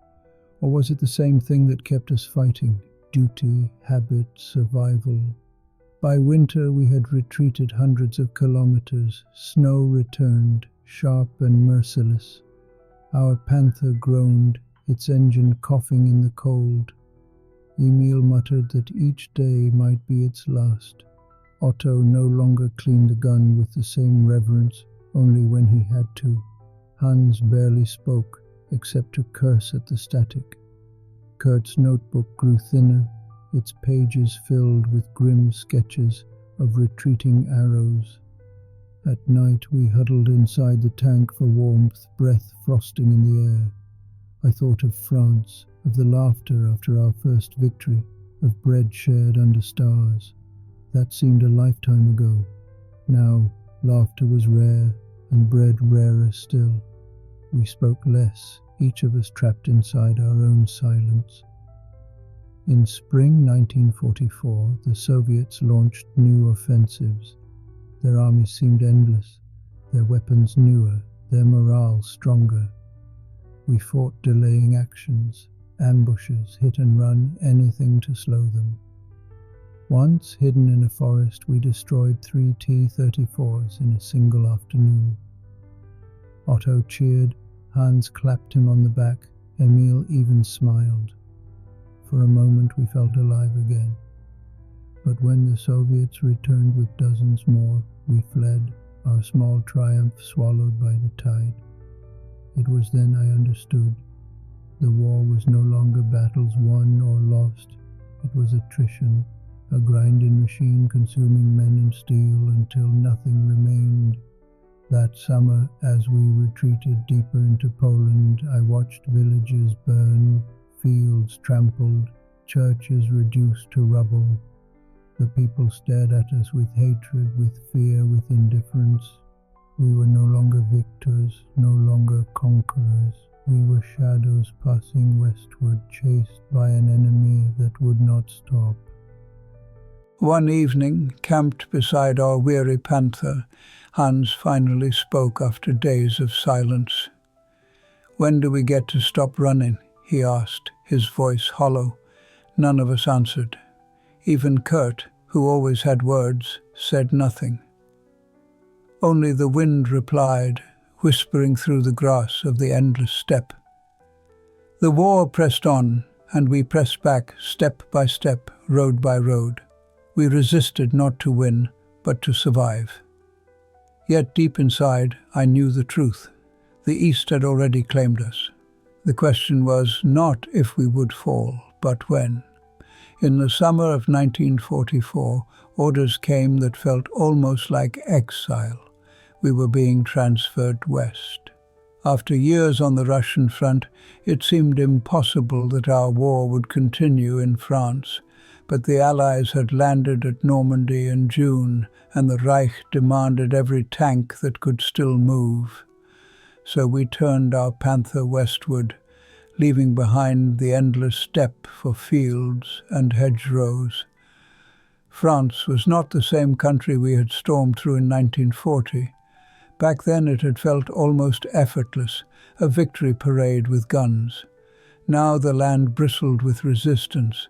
Or was it the same thing that kept us fighting? Duty, habit, survival. By winter we had retreated hundreds of kilometers. Snow returned, sharp and merciless. Our Panther groaned, its engine coughing in the cold. Emil muttered that each day might be its last. Otto no longer cleaned the gun with the same reverence, only when he had to. Hans barely spoke, except to curse at the static. Kurt's notebook grew thinner, its pages filled with grim sketches of retreating arrows. At night we huddled inside the tank for warmth, breath frosting in the air. I thought of France, of the laughter after our first victory, of bread shared under stars. That seemed a lifetime ago. Now, laughter was rare, and bread rarer still. We spoke less, each of us trapped inside our own silence. In spring 1944, the Soviets launched new offensives. Their armies seemed endless, their weapons newer, their morale stronger. We fought delaying actions, ambushes, hit and run, anything to slow them. Once, hidden in a forest, we destroyed 3 T-34s in a single afternoon. Otto cheered, Hans clapped him on the back, Emil even smiled. For a moment we felt alive again. But when the Soviets returned with dozens more, we fled, our small triumph swallowed by the tide. It was then I understood. The war was no longer battles won or lost. It was attrition, a grinding machine consuming men and steel until nothing remained. That summer, as we retreated deeper into Poland, I watched villages burn, fields trampled, churches reduced to rubble. The people stared at us with hatred, with fear, with indifference. We were no longer victors, no longer conquerors. We were shadows passing westward, chased by an enemy that would not stop. One evening, camped beside our weary Panther, Hans finally spoke after days of silence. "When do we get to stop running?" he asked, his voice hollow. None of us answered. Even Kurt, who always had words, said nothing. Only the wind replied, whispering through the grass of the endless steppe. The war pressed on, and we pressed back step by step, road by road. We resisted not to win, but to survive. Yet deep inside, I knew the truth. The East had already claimed us. The question was not if we would fall, but when. In the summer of 1944, orders came that felt almost like exile. We were being transferred west. After years on the Russian front, it seemed impossible that our war would continue in France. But the Allies had landed at Normandy in June, and the Reich demanded every tank that could still move. So we turned our Panther westward, leaving behind the endless steppe for fields and hedgerows. France was not the same country we had stormed through in 1940. Back then it had felt almost effortless, a victory parade with guns. Now the land bristled with resistance.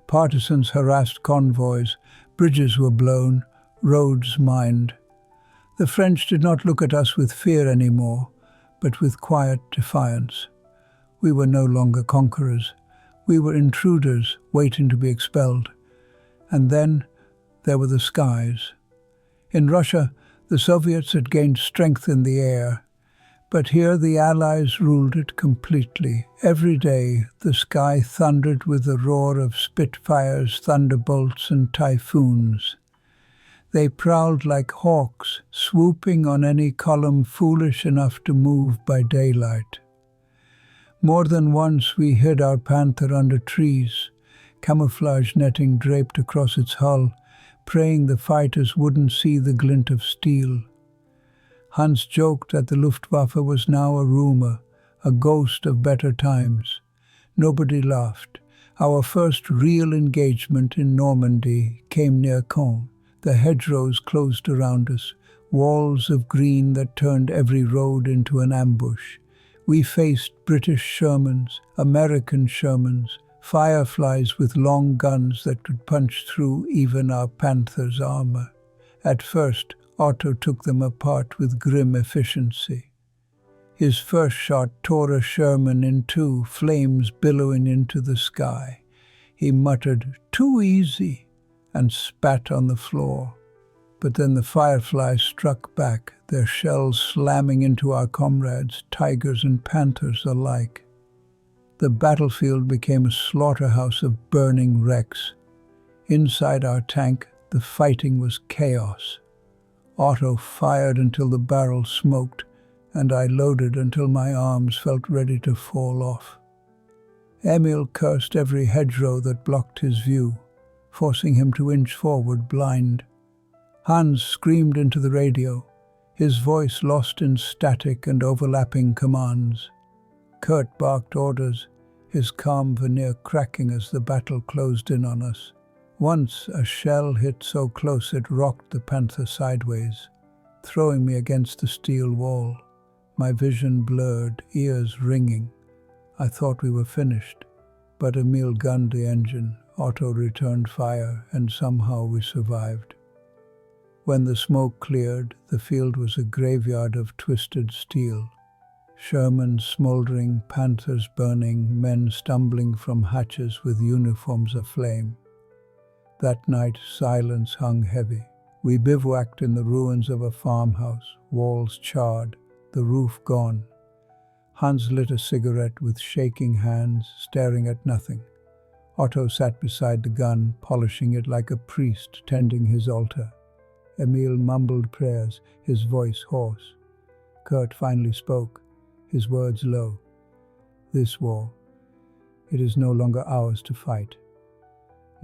Partisans harassed convoys, bridges were blown, roads mined. The French did not look at us with fear anymore, but with quiet defiance. We were no longer conquerors. We were intruders waiting to be expelled. And then there were the skies. In Russia, the Soviets had gained strength in the air, but here the Allies ruled it completely. Every day the sky thundered with the roar of Spitfires, thunderbolts, and typhoons. They prowled like hawks, swooping on any column foolish enough to move by daylight. More than once we hid our Panther under trees, camouflage netting draped across its hull, praying the fighters wouldn't see the glint of steel. Hans joked that the Luftwaffe was now a rumor, a ghost of better times. Nobody laughed. Our first real engagement in Normandy came near Caen. The hedgerows closed around us, walls of green that turned every road into an ambush. We faced British Shermans, American Shermans, fireflies with long guns that could punch through even our Panther's armor. At first, Otto took them apart with grim efficiency. His first shot tore a Sherman in two, flames billowing into the sky. He muttered, "Too easy," and spat on the floor. But then the fireflies struck back, their shells slamming into our comrades, tigers and panthers alike. The battlefield became a slaughterhouse of burning wrecks. Inside our tank, the fighting was chaos. Otto fired until the barrel smoked, and I loaded until my arms felt ready to fall off. Emil cursed every hedgerow that blocked his view, forcing him to inch forward blind. Hans screamed into the radio, his voice lost in static and overlapping commands. Kurt barked orders, his calm veneer cracking as the battle closed in on us. Once a shell hit so close it rocked the Panther sideways, throwing me against the steel wall. My vision blurred, ears ringing. I thought we were finished, but Emil gunned the engine, Otto returned fire, and somehow we survived. When the smoke cleared, the field was a graveyard of twisted steel. Shermans smoldering, Panthers burning, men stumbling from hatches with uniforms aflame. That night, silence hung heavy. We bivouacked in the ruins of a farmhouse, walls charred, the roof gone. Hans lit a cigarette with shaking hands, staring at nothing. Otto sat beside the gun, polishing it like a priest tending his altar. Emil mumbled prayers, his voice hoarse. Kurt finally spoke, his words low. "This war, it is no longer ours to fight."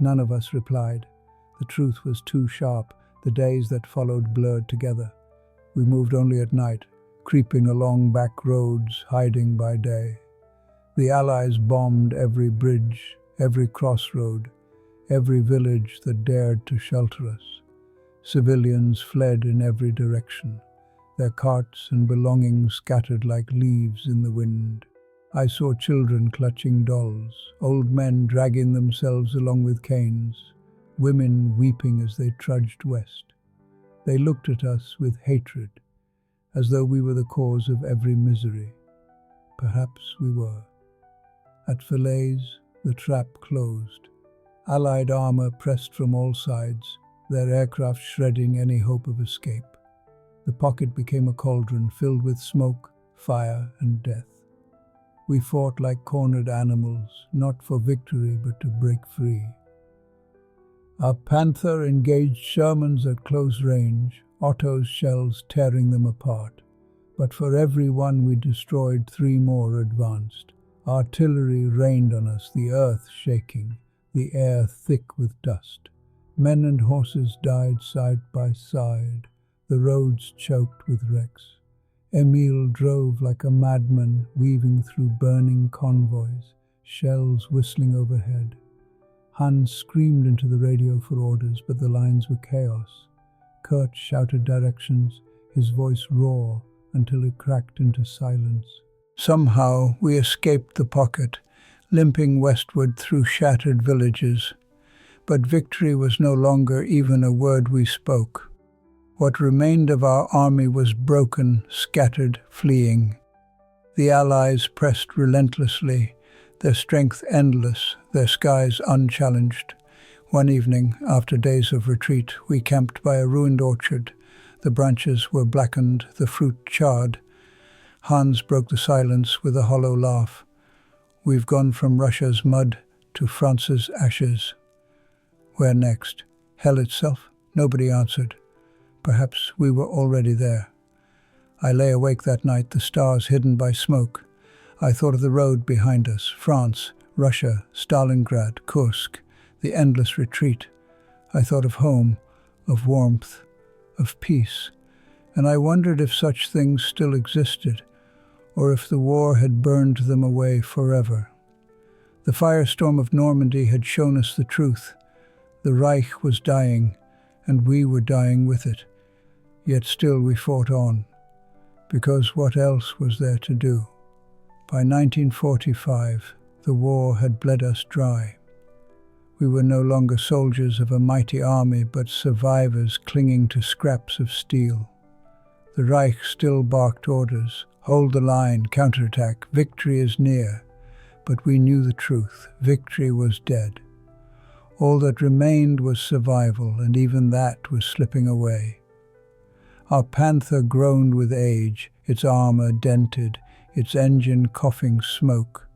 None of us replied. The truth was too sharp. The days that followed blurred together. We moved only at night, creeping along back roads, hiding by day. The Allies bombed every bridge, every crossroad, every village that dared to shelter us. Civilians fled in every direction, their carts and belongings scattered like leaves in the wind. I saw children clutching dolls, old men dragging themselves along with canes, women weeping as they trudged west. They looked at us with hatred, as though we were the cause of every misery. Perhaps we were. At Falaise, the trap closed. Allied armor pressed from all sides, their aircraft shredding any hope of escape. The pocket became a cauldron filled with smoke, fire, and death. We fought like cornered animals, not for victory but to break free. Our Panther engaged Shermans at close range, Otto's shells tearing them apart. But for every one we destroyed, 3 more advanced. Artillery rained on us, the earth shaking, the air thick with dust. Men and horses died side by side, the roads choked with wrecks. Emil drove like a madman, weaving through burning convoys, shells whistling overhead. Hans screamed into the radio for orders, but the lines were chaos. Kurt shouted directions, his voice raw until it cracked into silence. Somehow we escaped the pocket, limping westward through shattered villages. But victory was no longer even a word we spoke. What remained of our army was broken, scattered, fleeing. The Allies pressed relentlessly, their strength endless, their skies unchallenged. One evening, after days of retreat, we camped by a ruined orchard. The branches were blackened, the fruit charred. Hans broke the silence with a hollow laugh. "We've gone from Russia's mud to France's ashes." "Where next? Hell itself?" Nobody answered. Perhaps we were already there. I lay awake that night, the stars hidden by smoke. I thought of the road behind us, France, Russia, Stalingrad, Kursk, the endless retreat. I thought of home, of warmth, of peace, and I wondered if such things still existed, or if the war had burned them away forever. The firestorm of Normandy had shown us the truth. The Reich was dying, and we were dying with it. Yet still we fought on, because what else was there to do? By 1945, the war had bled us dry. We were no longer soldiers of a mighty army, but survivors clinging to scraps of steel. The Reich still barked orders, hold the line, counterattack, victory is near. But we knew the truth, victory was dead. All that remained was survival, and even that was slipping away. Our Panther groaned with age, its armor dented, its engine coughing smoke.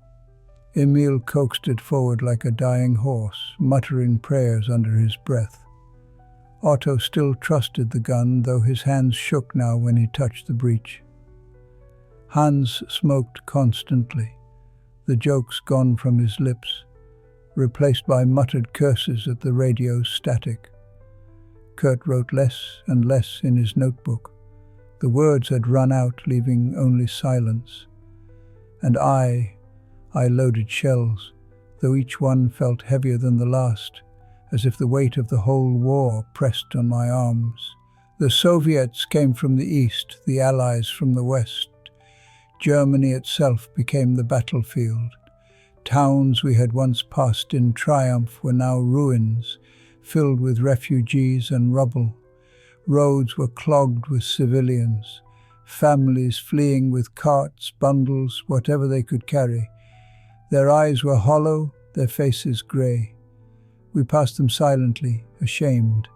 Emil coaxed it forward like a dying horse, muttering prayers under his breath. Otto still trusted the gun, though his hands shook now when he touched the breech. Hans smoked constantly, the jokes gone from his lips, replaced by muttered curses at the radio's static. Kurt wrote less and less in his notebook. The words had run out, leaving only silence. And I loaded shells, though each one felt heavier than the last, as if the weight of the whole war pressed on my arms. The Soviets came from the east, the Allies from the west. Germany itself became the battlefield. Towns we had once passed in triumph were now ruins, filled with refugees and rubble. Roads were clogged with civilians, families fleeing with carts, bundles, whatever they could carry. Their eyes were hollow, their faces grey. We passed them silently, ashamed.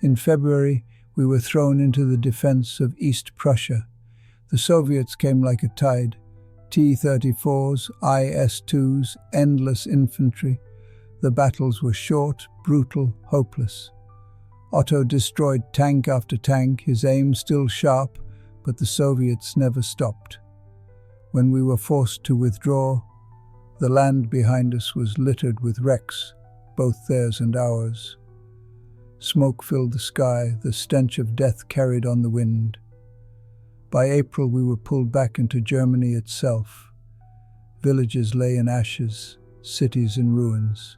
In February, we were thrown into the defense of East Prussia. The Soviets came like a tide. T-34s, IS-2s, endless infantry. The battles were short, brutal, hopeless. Otto destroyed tank after tank, his aim still sharp, but the Soviets never stopped. When we were forced to withdraw, the land behind us was littered with wrecks, both theirs and ours. Smoke filled the sky, the stench of death carried on the wind. By April we were pulled back into Germany itself. Villages lay in ashes, cities in ruins.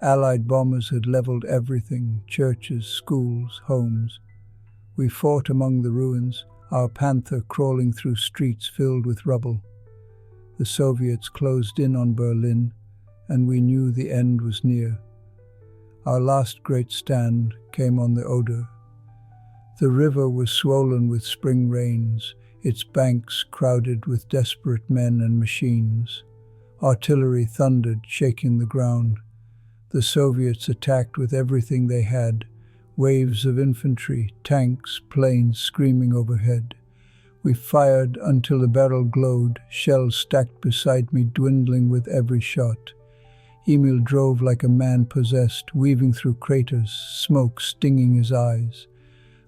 Allied bombers had leveled everything, churches, schools, homes. We fought among the ruins, our Panther crawling through streets filled with rubble. The Soviets closed in on Berlin, and we knew the end was near. Our last great stand came on the Oder. The river was swollen with spring rains, its banks crowded with desperate men and machines. Artillery thundered, shaking the ground. The Soviets attacked with everything they had, waves of infantry, tanks, planes screaming overhead. We fired until the barrel glowed, shells stacked beside me dwindling with every shot. Emil drove like a man possessed, weaving through craters, smoke stinging his eyes.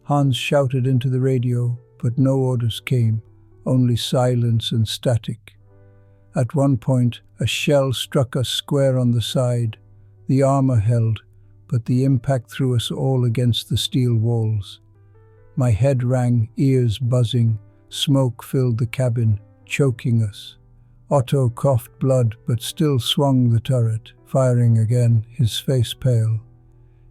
Hans shouted into the radio, but no orders came, only silence and static. At one point, a shell struck us square on the side. The armor held, but the impact threw us all against the steel walls. My head rang, ears buzzing. Smoke filled the cabin, choking us. Otto coughed blood, but still swung the turret, firing again, his face pale.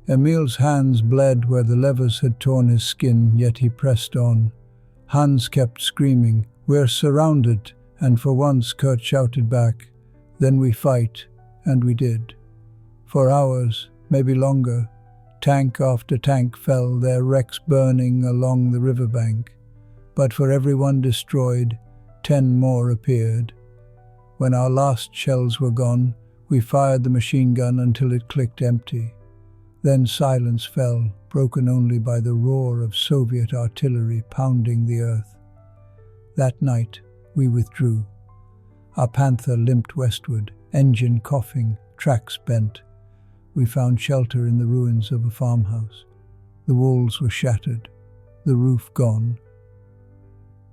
Emil's hands bled where the levers had torn his skin, yet he pressed on. Hans kept screaming, "We're surrounded," and for once Kurt shouted back, "Then we fight," and we did. For hours, maybe longer, tank after tank fell, their wrecks burning along the riverbank. But for every one destroyed, 10 more appeared. When our last shells were gone, we fired the machine gun until it clicked empty. Then silence fell, broken only by the roar of Soviet artillery pounding the earth. That night, we withdrew. Our Panther limped westward, engine coughing, tracks bent. We found shelter in the ruins of a farmhouse. The walls were shattered, the roof gone.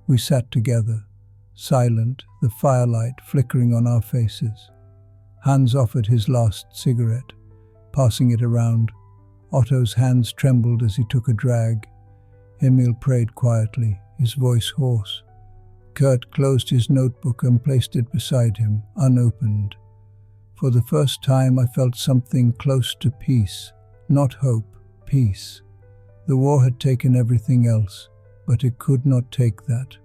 We sat together, silent, the firelight flickering on our faces. Hans offered his last cigarette, passing it around. Otto's hands trembled as he took a drag. Emil prayed quietly, his voice hoarse. Kurt closed his notebook and placed it beside him, unopened. For the first time I felt something close to peace, not hope, peace. The war had taken everything else, but it could not take that.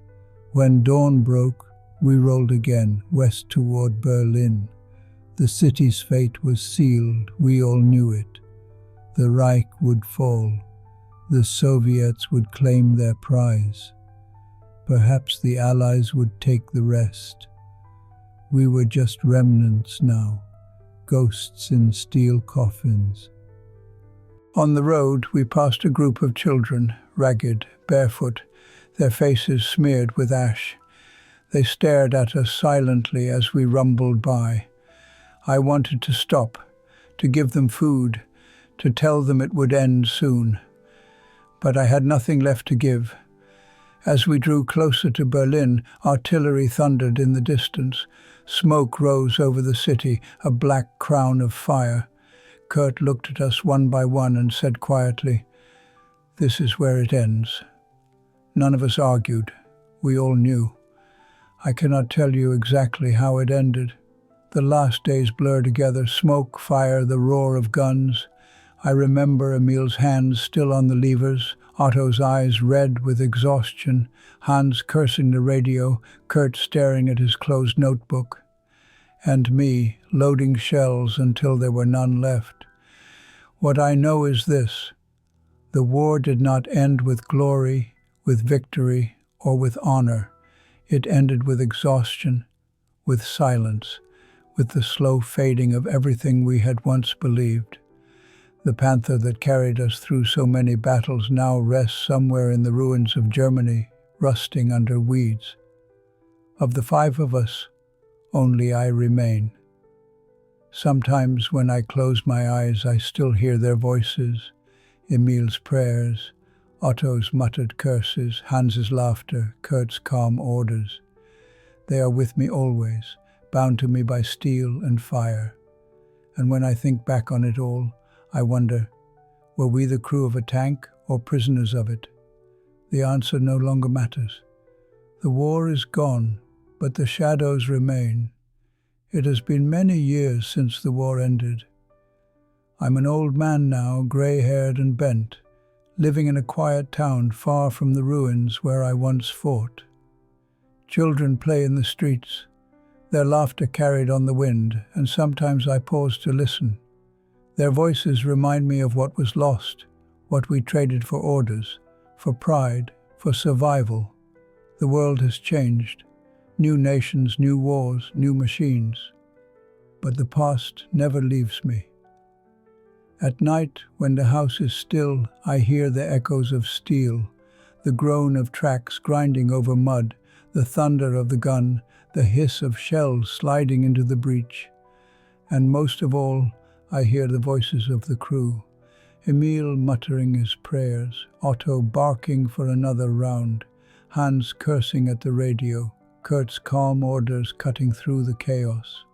When dawn broke, we rolled again, west toward Berlin. The city's fate was sealed, we all knew it. The Reich would fall. The Soviets would claim their prize. Perhaps the Allies would take the rest. We were just remnants now, ghosts in steel coffins. On the road, we passed a group of children, ragged, barefoot, their faces smeared with ash. They stared at us silently as we rumbled by. I wanted to stop, to give them food, to tell them it would end soon. But I had nothing left to give. As we drew closer to Berlin, artillery thundered in the distance. Smoke rose over the city, a black crown of fire. Kurt looked at us one by one and said quietly, "This is where it ends." None of us argued. We all knew. I cannot tell you exactly how it ended. The last days blur together, smoke, fire, the roar of guns. I remember Emil's hands still on the levers, Otto's eyes red with exhaustion, Hans cursing the radio, Kurt staring at his closed notebook, and me loading shells until there were none left. What I know is this: the war did not end with glory, with victory, or with honor. It ended with exhaustion, with silence, with the slow fading of everything we had once believed. The Panther that carried us through so many battles now rests somewhere in the ruins of Germany, rusting under weeds. Of the 5 of us, only I remain. Sometimes when I close my eyes, I still hear their voices, Emil's prayers, Otto's muttered curses, Hans's laughter, Kurt's calm orders. They are with me always, bound to me by steel and fire. And when I think back on it all, I wonder, were we the crew of a tank or prisoners of it? The answer no longer matters. The war is gone, but the shadows remain. It has been many years since the war ended. I'm an old man now, grey-haired and bent, living in a quiet town far from the ruins where I once fought. Children play in the streets, their laughter carried on the wind, and sometimes I pause to listen. Their voices remind me of what was lost, what we traded for orders, for pride, for survival. The world has changed. New nations, new wars, new machines. But the past never leaves me. At night, when the house is still, I hear the echoes of steel, the groan of tracks grinding over mud, the thunder of the gun, the hiss of shells sliding into the breach. And most of all, I hear the voices of the crew, Emil muttering his prayers, Otto barking for another round, Hans cursing at the radio, Kurt's calm orders cutting through the chaos.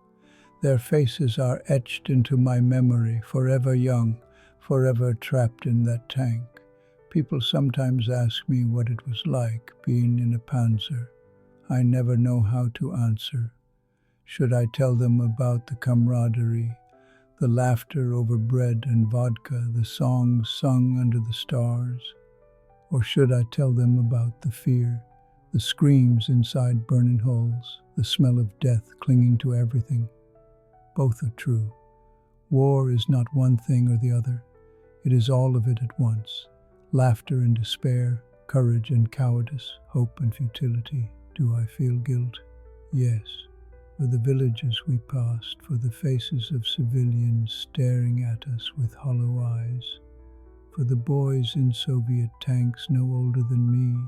Their faces are etched into my memory, forever young, forever trapped in that tank. People sometimes ask me what it was like being in a Panzer. I never know how to answer. Should I tell them about the camaraderie, the laughter over bread and vodka, the songs sung under the stars? Or should I tell them about the fear, the screams inside burning holes, the smell of death clinging to everything? Both are true. War is not one thing or the other. It is all of it at once. Laughter and despair, courage and cowardice, hope and futility. Do I feel guilt? Yes. For the villages we passed, for the faces of civilians staring at us with hollow eyes, for the boys in Soviet tanks no older than me.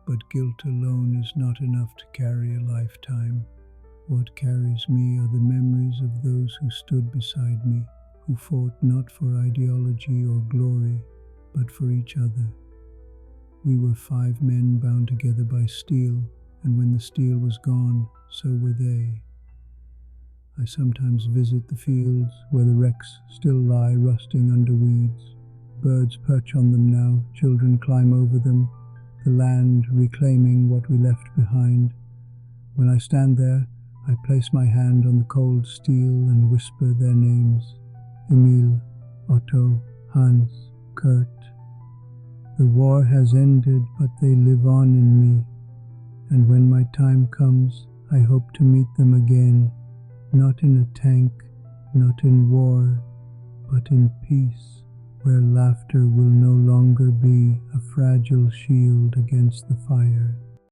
But guilt alone is not enough to carry a lifetime. What carries me are the memories of those who stood beside me, who fought not for ideology or glory, but for each other. We were 5 men bound together by steel, and when the steel was gone, so were they. I sometimes visit the fields where the wrecks still lie rusting under weeds. Birds perch on them now, children climb over them, the land reclaiming what we left behind. When I stand there, I place my hand on the cold steel and whisper their names: Emil, Otto, Hans, Kurt. The war has ended, but they live on in me, and when my time comes, I hope to meet them again, not in a tank, not in war, but in peace, where laughter will no longer be a fragile shield against the fire.